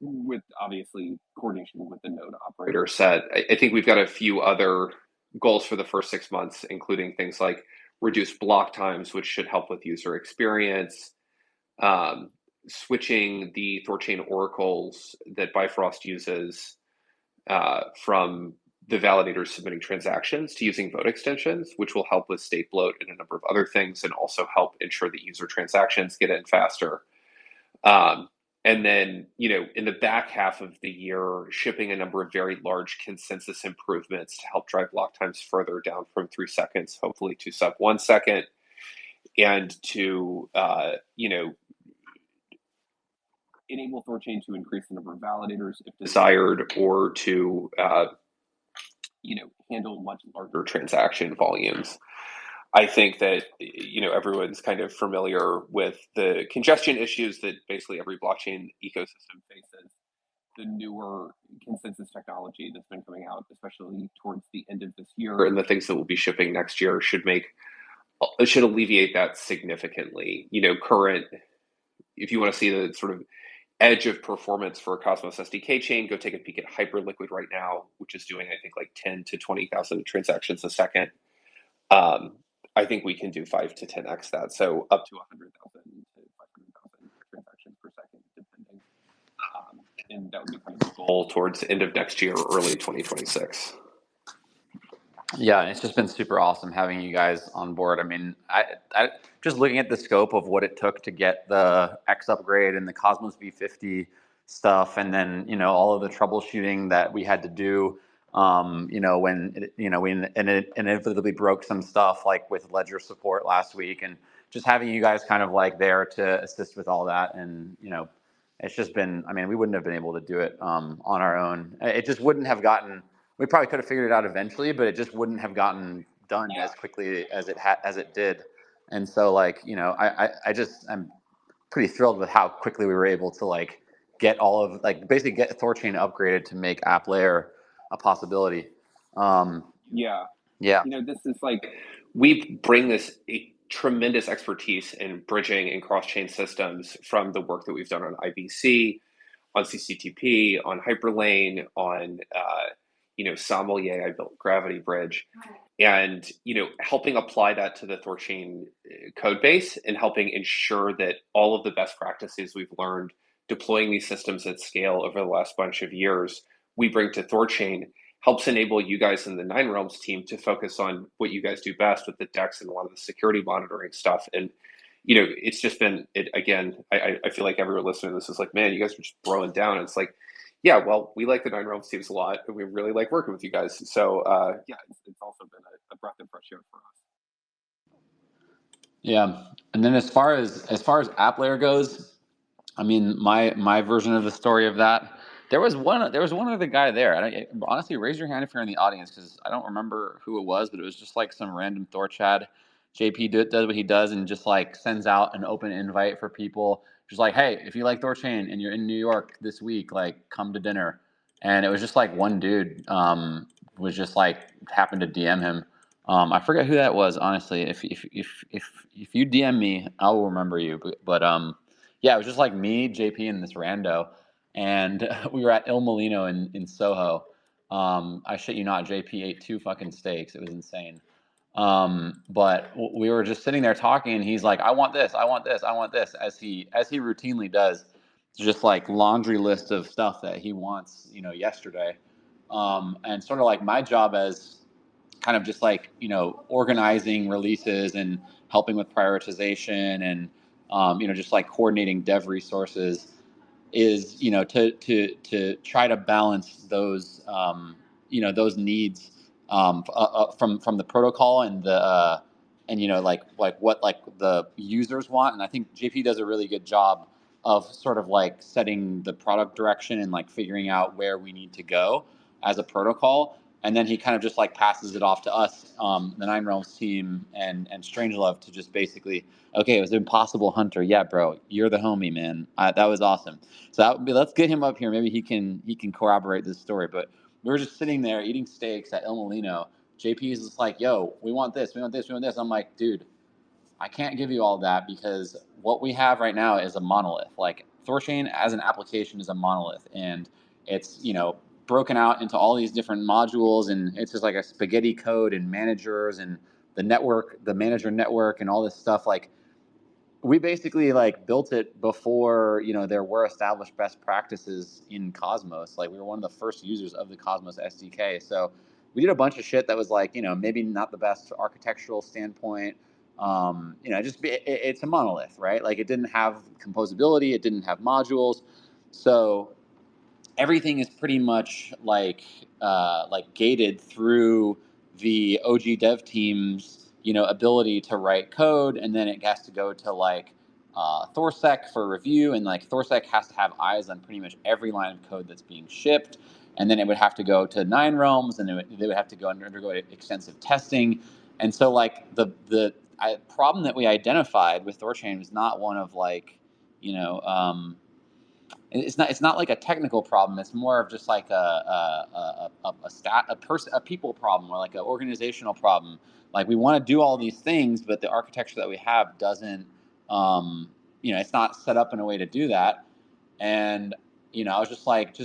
with obviously coordination with the node operator set. I think we've got a few other goals for the first 6 months, including things like reduced block times, which should help with user experience, um, switching the THORChain oracles that Bifrost uses from the validators submitting transactions to using vote extensions, which will help with state bloat and a number of other things, and also help ensure that user transactions get in faster. And then, in the back half of the year, shipping a number of very large consensus improvements to help drive block times further down from 3 seconds, hopefully to sub 1 second, and to, enable THORChain to increase the number of validators if desired, or to, handle much larger transaction volumes. I think that, everyone's kind of familiar with the congestion issues that basically every blockchain ecosystem faces. The newer consensus technology that's been coming out, especially towards the end of this year, and the things that will be shipping next year should alleviate that significantly. If you want to see the sort of edge of performance for a Cosmos SDK chain, go take a peek at Hyperliquid right now, which is doing, I think, like 10 to 20,000 transactions a second. I think we can do 5 to 10x that, so up to 100,000 to 500,000 transactions per second, depending. And that would be kind of the goal towards the end of next year, early 2026. Yeah, it's just been super awesome having you guys on board. I mean, I just looking at the scope of what it took to get the X upgrade and the Cosmos V50 stuff, and then all of the troubleshooting that we had to do. When we inevitably broke some stuff like with Ledger support last week, and just having you guys kind of like there to assist with all that, and it's just been. I mean, we wouldn't have been able to do it on our own. It just wouldn't have gotten. We probably could have figured it out eventually, but it just wouldn't have gotten done as quickly as it did. And so, I'm pretty thrilled with how quickly we were able to get basically get THORChain upgraded to make app layer a possibility. Yeah. Yeah. This is we bring this tremendous expertise in bridging and cross-chain systems from the work that we've done on IBC, on CCTP, on Hyperlane, on Sommelier. I built Gravity Bridge, and helping apply that to the THORChain code base, and helping ensure that all of the best practices we've learned deploying these systems at scale over the last bunch of years we bring to THORChain helps enable you guys in the Nine Realms team to focus on what you guys do best with the DEX and a lot of the security monitoring stuff. And it's just been again. I feel like everyone listening to this is like, man, you guys are just throwing down. And it's like, yeah, well, we like the Nine Realms teams a lot, and we really like working with you guys. So it's also been a breath of fresh air for us. Yeah, and then as far as app layer goes, I mean, my version of the story of that, there was one other guy there. Honestly, raise your hand if you're in the audience, because I don't remember who it was, but it was just like some random THORChad. JP does what he does and just sends out an open invite for people, just like, hey, if you like THORChain and you're in New York this week, come to dinner. And it was just one dude was just happened to DM him. I forget who that was, honestly. If you DM me, I will remember you. But yeah, it was just me, JP, and this rando, and we were at Il Molino in Soho. I shit you not, JP ate 2 fucking steaks. It was insane. But we were just sitting there talking, and he's like, I want this, I want this, I want this, as he routinely does, just laundry list of stuff that he wants, yesterday. And sort of my job as kind of just organizing releases and helping with prioritization and just coordinating dev resources is to try to balance those those needs from the protocol and the and what the users want. And I think JP does a really good job of sort of setting the product direction and figuring out where we need to go as a protocol. And then he kind of just passes it off to us, the Nine Realms team and Strangelove, to just basically, okay, it was Impossible Hunter. Yeah, bro, you're the homie, man. That was awesome. So let's get him up here. Maybe he can corroborate this story. But we were just sitting there eating steaks at Il Molino. JP is just like, yo, we want this, we want this, we want this. I'm like, dude, I can't give you all that, because what we have right now is a monolith. THORChain as an application is a monolith, and it's, broken out into all these different modules, and it's just like a spaghetti code and managers and the network, the manager network, and all this stuff. Like, we basically like built it before there were established best practices in Cosmos. Like, we were one of the first users of the Cosmos SDK, so we did a bunch of shit that was like maybe not the best architectural standpoint. It's a monolith, right? Like, it didn't have composability, it didn't have modules, so everything is pretty much like gated through the OG dev team's ability to write code, and then it has to go to like THORSec for review, and like THORSec has to have eyes on pretty much every line of code that's being shipped, and then it would have to go to 9realms, and they would have to undergo extensive testing, and so like the problem that we identified with THORChain was not one of like it's not like a technical problem. It's more of just like a people problem, or like an organizational problem. Like, we want to do all these things, but the architecture that we have doesn't, it's not set up in a way to do that. And I was just like,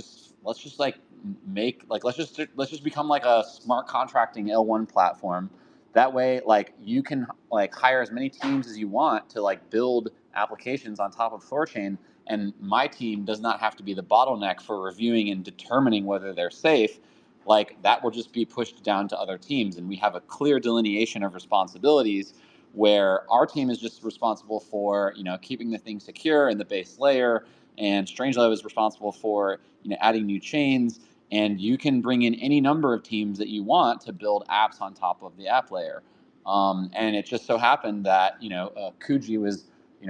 let's just like let's just become like a smart contracting L1 platform. That way, like, you can like hire as many teams as you want to like build applications on top of THORChain, and my team does not have to be the bottleneck for reviewing and determining whether they're safe. Like, that will just be pushed down to other teams, and we have a clear delineation of responsibilities where our team is just responsible for keeping the thing secure in the base layer, and Strangelove is responsible for adding new chains, and you can bring in any number of teams that you want to build apps on top of the app layer. And it just so happened that Kuji was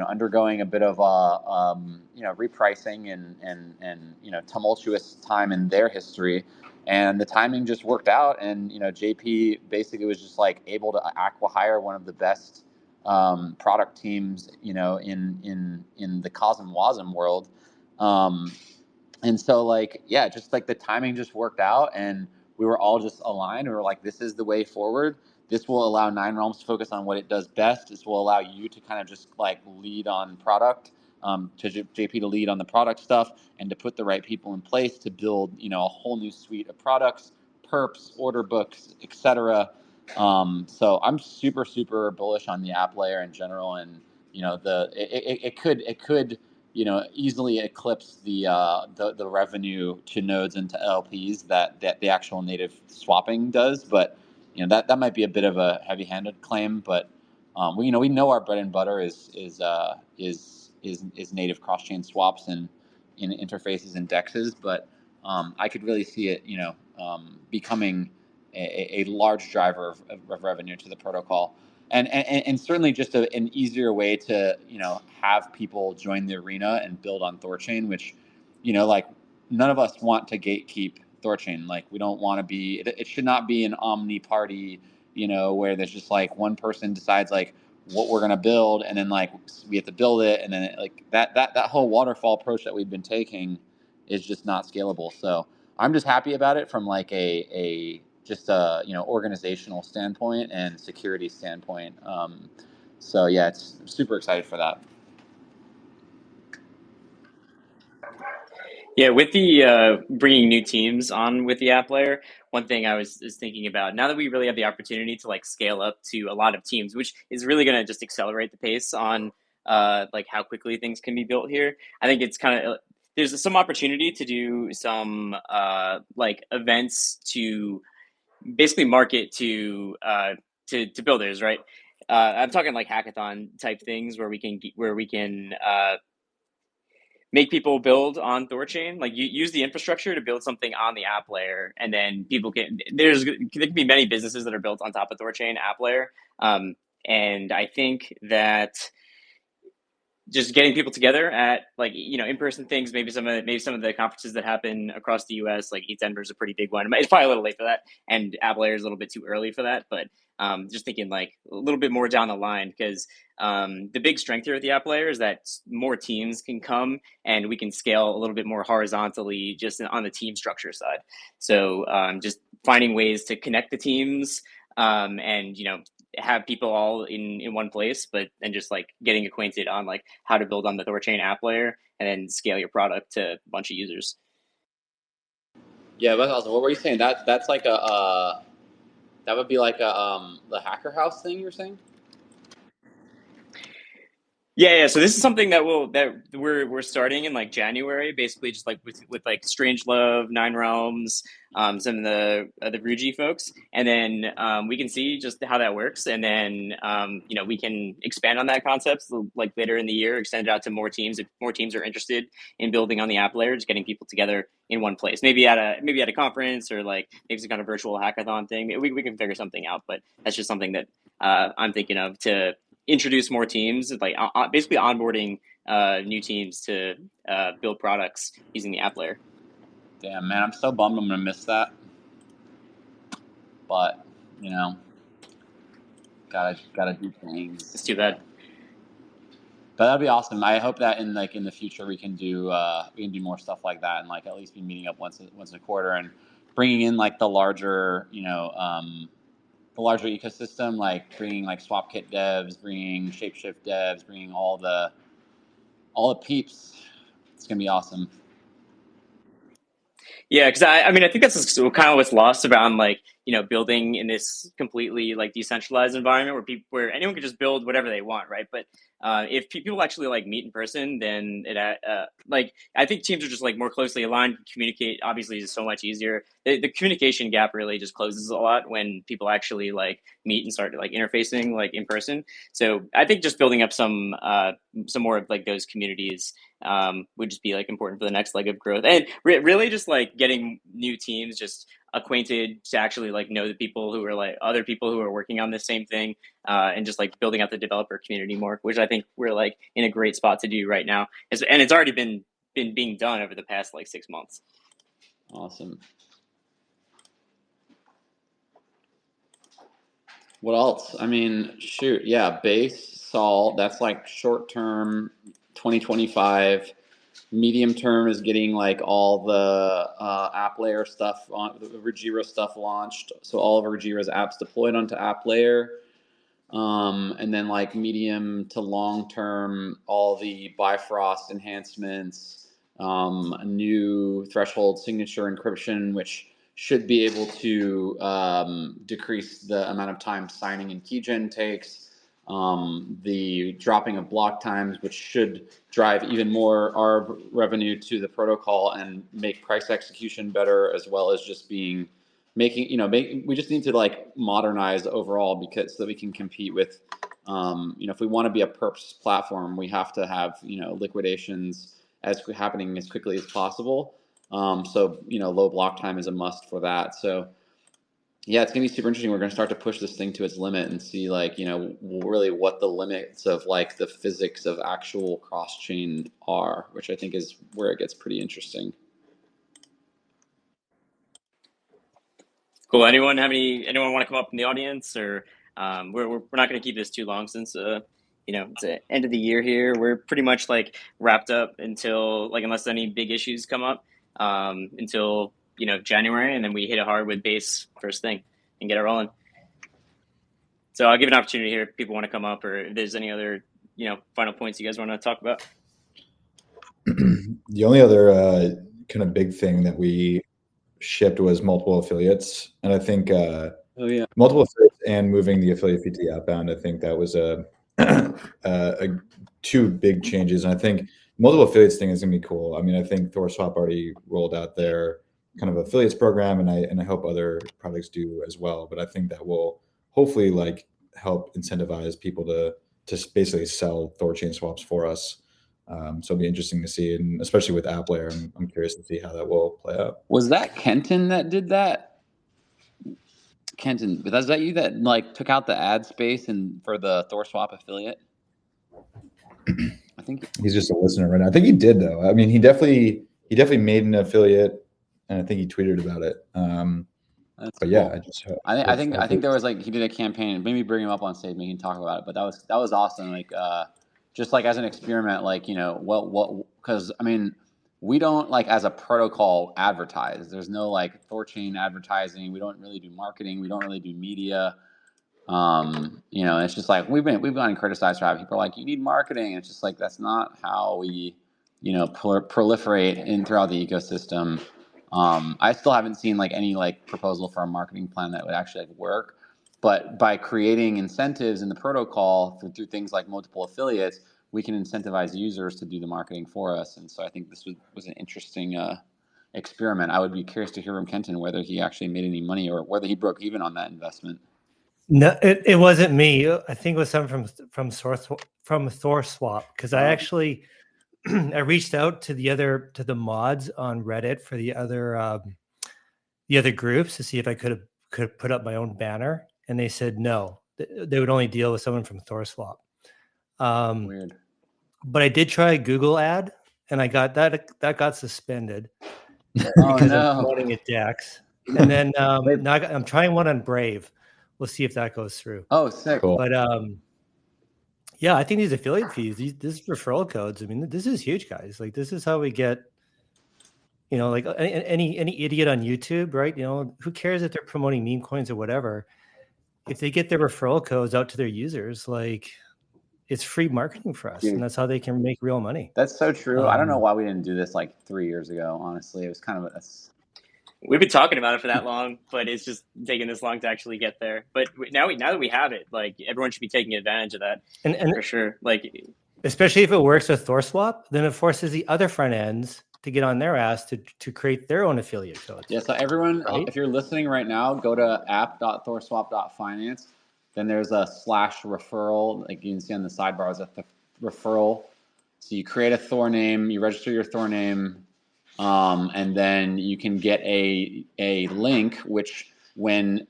undergoing a bit of repricing and tumultuous time in their history, and the timing just worked out. And JP basically was just like able to acqui-hire one of the best product teams in the Cosm Wasm world. And so like, yeah, just like the timing just worked out, and we were all just aligned. We were like, this is the way forward. This will allow 9realms to focus on what it does best. This will allow you to kind of just like lead on product, to JP to lead on the product stuff, and to put the right people in place to build, a whole new suite of products, perps, order books, etc. So I'm super, super bullish on the app layer in general, and it could easily eclipse the revenue to nodes and to LPs that the actual native swapping does. But that might be a bit of a heavy-handed claim. But we know our bread and butter is native cross-chain swaps and in interfaces and dexes. But I could really see it becoming a large driver of revenue to the protocol. And certainly just an easier way to have people join the arena and build on THORChain, which like, none of us want to gatekeep THORChain. Like, we don't want to be. It should not be an omni party, where there's just like one person decides like what we're gonna build, and then like we have to build it, and then like that whole waterfall approach that we've been taking is just not scalable. So I'm just happy about it from like a organizational standpoint and security standpoint. So yeah, it's super excited for that. Yeah, with the bringing new teams on with the app layer, one thing I was thinking about, now that we really have the opportunity to like scale up to a lot of teams, which is really going to just accelerate the pace on like how quickly things can be built here. I think it's kind of there's some opportunity to do some like events to basically market to builders, right? I'm talking like hackathon type things where we can make people build on THORChain, like you use the infrastructure to build something on the app layer, and then people there can be many businesses that are built on top of THORChain app layer. And I think that just getting people together at like in-person things, maybe some of the conferences that happen across the U.S. like Denver is a pretty big one. It's probably a little late for that, and app layer is a little bit too early for that. But just thinking like a little bit more down the line, because the big strength here at the app layer is that more teams can come and we can scale a little bit more horizontally just on the team structure side. So just finding ways to connect the teams and have people all in one place, but and just like getting acquainted on like how to build on the THORChain app layer and then scale your product to a bunch of users. Yeah, that's awesome. What were you saying? That's like that would be like the hacker house thing you're saying? Yeah. So this is something that we're starting in like January, basically just like with like Strangelove, Nine Realms, some of the Rugi folks, and then we can see just how that works, and then we can expand on that concept like later in the year, extend it out to more teams if more teams are interested in building on the app layer, just getting people together in one place, maybe at a conference or like maybe some kind of virtual hackathon thing. We can figure something out, but that's just something that I'm thinking of to introduce more teams, like basically onboarding new teams to build products using the app layer. Damn, man, I'm so bummed I'm gonna miss that. But gotta do things. It's too bad. But that'd be awesome. I hope that in the future we can do more stuff like that, and like at least be meeting up once a quarter and bringing in like the larger ecosystem, like bringing like SwapKit devs, bringing Shapeshift devs, bringing all the peeps. It's gonna be awesome. Yeah, because I mean I think that's kind of what's lost around like building in this completely like decentralized environment where anyone can just build whatever they want, right? But if people actually like meet in person, then it like I think teams are just like more closely aligned. Communicate obviously is so much easier. The communication gap really just closes a lot when people actually like meet and start like interfacing like in person. So I think just building up some more of like those communities would just be like important for the next leg of growth, and really just like getting new teams just acquainted to actually like know the people who are like other people who are working on the same thing, and just like building out the developer community more, which I think we're like in a great spot to do right now, and it's already been being done over the past like 6 months. Awesome. What else? I mean, shoot, yeah, base Sol. That's like short term, 2025. Medium term is getting like all the app layer stuff on the Regira stuff launched, so all of Regira's apps deployed onto app layer. And then like medium to long term, all the Bifrost enhancements, new threshold signature encryption, which should be able to decrease the amount of time signing and keygen takes. The dropping of block times, which should drive even more ARB revenue to the protocol and make price execution better, as well as just we just need to like modernize overall so that we can compete with, if we want to be a perps platform, we have to have, liquidations happening as quickly as possible. So low block time is a must for that. So yeah, it's gonna be super interesting. We're gonna start to push this thing to its limit and see like, really what the limits of like the physics of actual cross chain are, which I think is where it gets pretty interesting. Cool. Anyone want to come up in the audience, or we're not going to keep this too long since it's the end of the year here. We're pretty much like wrapped up until like unless any big issues come up until January, and then we hit it hard with base first thing and get it rolling. So I'll give an opportunity here if people want to come up, or if there's any other final points you guys want to talk about. The only other kind of big thing that we shipped was multiple affiliates, and I think multiple affiliates and moving the affiliate fee to the outbound, I think that was a two big changes, and I think multiple affiliates thing is gonna be cool. I mean, I think THORSwap already rolled out their kind of affiliates program, and I hope other products do as well, but I think that will hopefully like help incentivize people to basically sell THORChain swaps for us. So it'll be interesting to see, and especially with app layer, I'm curious to see how that will play out. Was that Kenton that did that? Kenton, was that you that like took out the ad space and for the THORSwap affiliate? I think he's just a listener right now. I think he did though. I mean, he definitely made an affiliate, and I think he tweeted about it. But cool. Yeah, I think there was like he did a campaign. Maybe bring him up on stage, we can talk about it. But that was awesome. Like just like as an experiment, like what because I mean we don't like as a protocol advertise. There's no like THORChain advertising. We don't really do marketing. We don't really do media. It's just like we've gotten criticized for having people are like you need marketing. It's just like that's not how we proliferate in throughout the ecosystem. I still haven't seen like any like proposal for a marketing plan that would actually like work. But by creating incentives in the protocol through things like multiple affiliates, we can incentivize users to do the marketing for us. And so I think this was an interesting experiment. I would be curious to hear from Kenton whether he actually made any money or whether he broke even on that investment. No, it wasn't me. I think it was someone from THORSwap, because I actually I reached out to the mods on Reddit for the other groups to see if I could put up my own banner, and they said no. They would only deal with someone from THORSwap. Weird. But I did try a Google ad, and I got that got suspended Oh, because no. I'm promoting at Dex. And then now I'm trying one on Brave. We'll see if that goes through. Oh, sick. Cool. But yeah, I think these affiliate fees, these referral codes, I mean, this is huge, guys. Like, this is how we get, like any idiot on YouTube, right? Who cares if they're promoting meme coins or whatever? If they get their referral codes out to their users, like, it's free marketing for us, and that's how they can make real money. That's so true. I don't know why we didn't do this like 3 years ago. Honestly, it was kind of We've been talking about it for that long, but it's just taking this long to actually get there. But now that we have it, like, everyone should be taking advantage of that, and for sure. Like, especially if it works with THORSwap, then it forces the other front ends to get on their ass to create their own affiliate codes. Yeah. So everyone, right? If you're listening right now, go to app.thorswap.finance. Then there's a /referral, like you can see on the sidebar, is a referral. So you create a Thor name, you register your Thor name, and then you can get a link, which when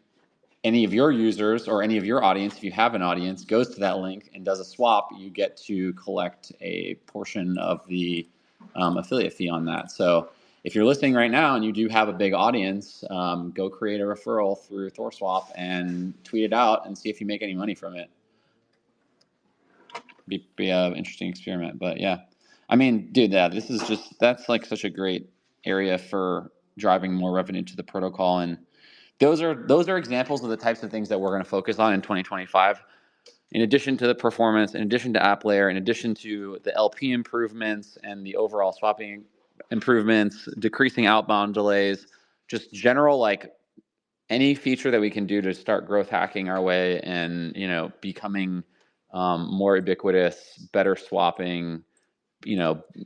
any of your users or any of your audience, if you have an audience, goes to that link and does a swap, you get to collect a portion of the affiliate fee on that. So if you're listening right now and you do have a big audience, go create a referral through THORSwap and tweet it out and see if you make any money from it. Be an interesting experiment, but yeah. I mean, dude, that's like such a great area for driving more revenue to the protocol, and those are examples of the types of things that we're going to focus on in 2025. In addition to the performance, in addition to app layer, in addition to the LP improvements and the overall swapping improvements, decreasing outbound delays, just general, like, any feature that we can do to start growth hacking our way and becoming more ubiquitous, better swapping,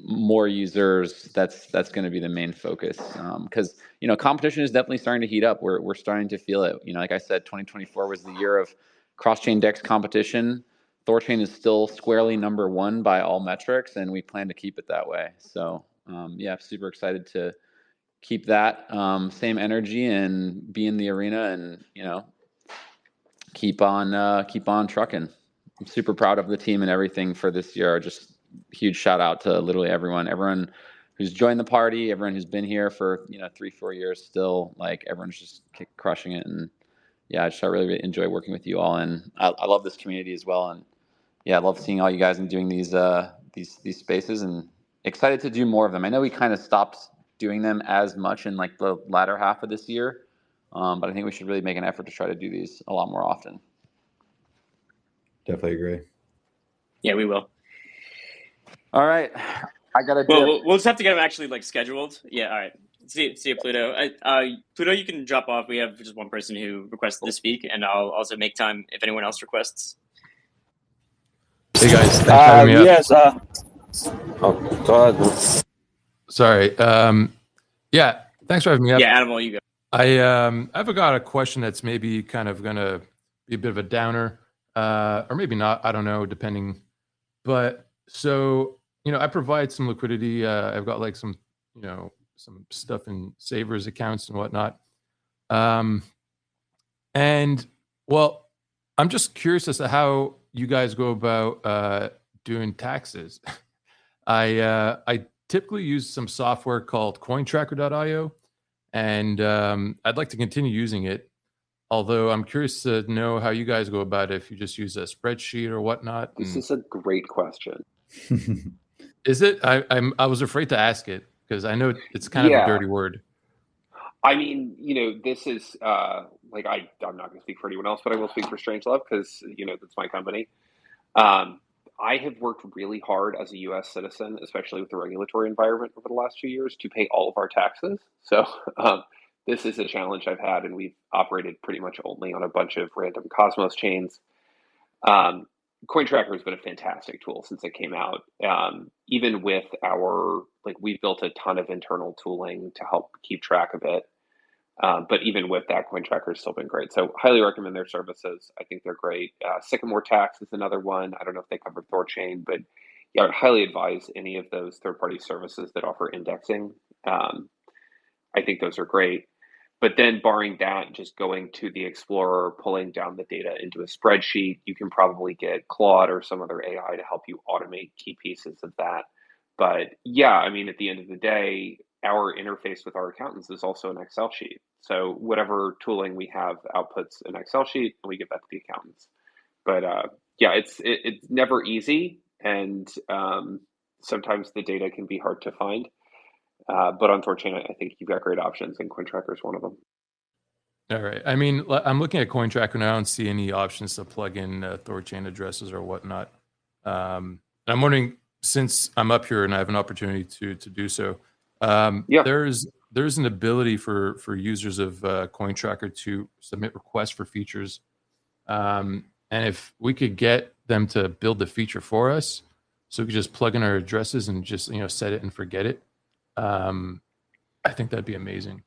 more users. That's going to be the main focus, because competition is definitely starting to heat up. We're starting to feel it. Like I said, 2024 was the year of cross-chain DEX competition. THORChain is still squarely number one by all metrics, and we plan to keep it that way. So yeah, super excited to keep that same energy and be in the arena, and keep on trucking. I'm super proud of the team and everything for this year. Just huge shout out to literally everyone who's joined the party, everyone who's been here for 3-4 years still. Like, everyone's just crushing it, and yeah, I really enjoy working with you all, and I love this community as well. And yeah, I love seeing all you guys and doing these spaces, and excited to do more of them. I know we kind of stopped doing them as much in like the latter half of this year, but I think we should really make an effort to try to do these a lot more often. Definitely agree. Yeah, we will. All right, I gotta. Well, we'll just have to get them actually like scheduled. Yeah, all right. See you, Pluto. Pluto, you can drop off. We have just one person who requested to speak, and I'll also make time if anyone else requests. Hey guys, thanks for having me up. Yes. Go ahead. Sorry. Yeah, thanks for having me up. Yeah, Animal, you go. I've got a question that's maybe kind of gonna be a bit of a downer, or maybe not. I don't know, depending. But so I provide some liquidity. I've got like some some stuff in savers accounts and whatnot. And well, I'm just curious as to how you guys go about doing taxes. I typically use some software called cointracker.io, and I'd like to continue using it. Although I'm curious to know how you guys go about it, if you just use a spreadsheet or whatnot. This is a great question. Is it? I was afraid to ask it because I know it's kind of a dirty word. I mean, this is like I'm not going to speak for anyone else, but I will speak for Strangelove because that's my company. I have worked really hard as a U.S. citizen, especially with the regulatory environment over the last few years, to pay all of our taxes. So this is a challenge I've had, and we've operated pretty much only on a bunch of random Cosmos chains. CoinTracker has been a fantastic tool since it came out. Even with we've built a ton of internal tooling to help keep track of it. But even with that, CoinTracker has still been great. So highly recommend their services. I think they're great. Sycamore Tax is another one. I don't know if they cover THORChain, but yeah, I would highly advise any of those third-party services that offer indexing. I think those are great. But then barring that, just going to the Explorer, pulling down the data into a spreadsheet, you can probably get Claude or some other AI to help you automate key pieces of that. But yeah, I mean, at the end of the day, our interface with our accountants is also an Excel sheet. So whatever tooling we have outputs an Excel sheet, and we give that to the accountants. But yeah, it's never easy, and sometimes the data can be hard to find. But on THORChain, I think you've got great options, and CoinTracker is one of them. All right. I mean, I'm looking at CoinTracker now. I don't see any options to plug in THORChain addresses or whatnot. I'm wondering, since I'm up here and I have an opportunity to do so, there's an ability for users of CoinTracker to submit requests for features, and if we could get them to build the feature for us, so we could just plug in our addresses and just set it and forget it. I think that'd be amazing.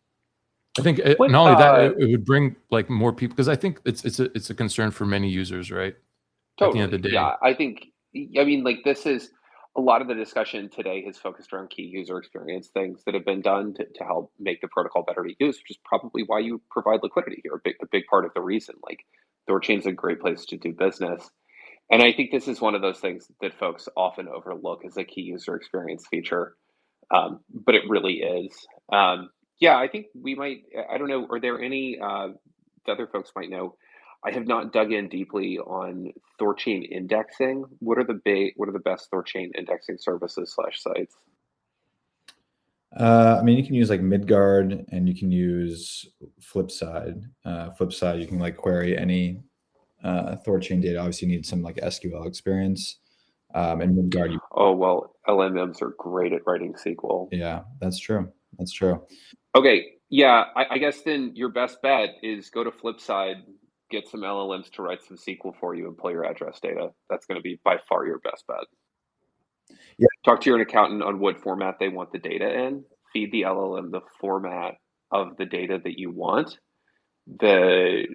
I think not only that, it would bring like more people, because I think it's a concern for many users, right? Totally. At the end of the day. Yeah, I mean, like, this is a lot of the discussion today has focused around key user experience things that have been done to help make the protocol better to use, which is probably why you provide liquidity here. A big part of the reason. Like, THORChain's a great place to do business. And I think this is one of those things that folks often overlook as a key user experience feature. But it really is. Yeah, I think we might, I don't know, are there any, the other folks might know, I have not dug in deeply on THORChain indexing. What are the best THORChain indexing services / sites? I mean, you can use like Midgard, and you can use Flipside. Flipside, you can like query any THORChain data. Obviously, you need some like SQL experience. And Midgard. Oh, well, LMMs are great at writing SQL. Yeah, that's true. That's true. Okay, yeah, I guess then your best bet is go to Flipside, get some LLMs to write some SQL for you, and pull your address data. That's going to be by far your best bet. Yeah. Talk to your accountant on what format they want the data in. Feed the LLM the format of the data that you want. The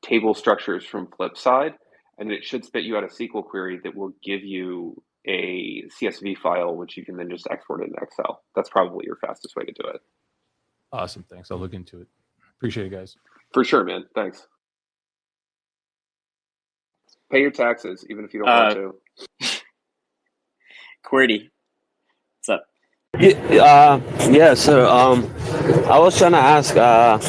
table structures from Flipside, and it should spit you out a SQL query that will give you a CSV file, which you can then just export it in Excel. That's probably your fastest way to do it. Awesome. Thanks. I'll look into it. Appreciate it, guys. For sure, man. Thanks. Pay your taxes, even if you don't want to. QWERTY, what's up? Yeah, sir. I was trying to ask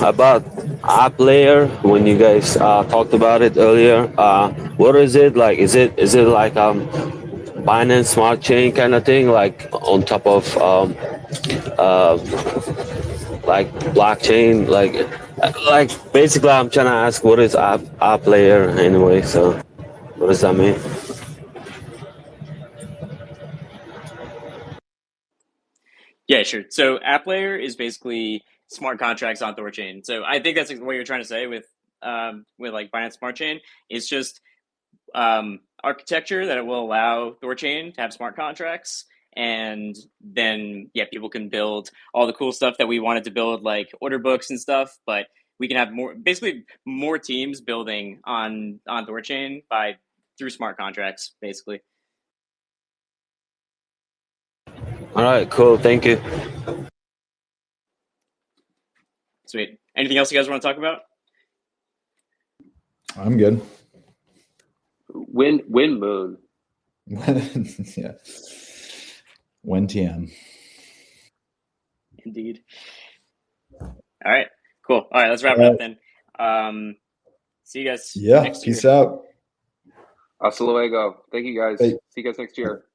about app layer when you guys talked about it earlier. What is it like? Is it like Binance Smart Chain kind of thing, like on top of like blockchain? Like basically, I'm trying to ask what is app layer anyway. So what does that mean? Yeah, sure. So app layer is basically smart contracts on THORChain. So I think that's what you're trying to say with like Binance Smart Chain. It's just architecture that it will allow THORChain to have smart contracts, and then people can build all the cool stuff that we wanted to build, like order books and stuff. But we can have more teams building on THORChain through smart contracts, basically. All right, cool. Thank you. Sweet. Anything else you guys want to talk about? I'm good. Win moon. Yeah. When TM. Indeed. All right. Cool. All right. Let's wrap it up then. See you guys. Yeah. Next Peace year. out. Hasta luego. Thank you, guys. Hey. See you guys next year.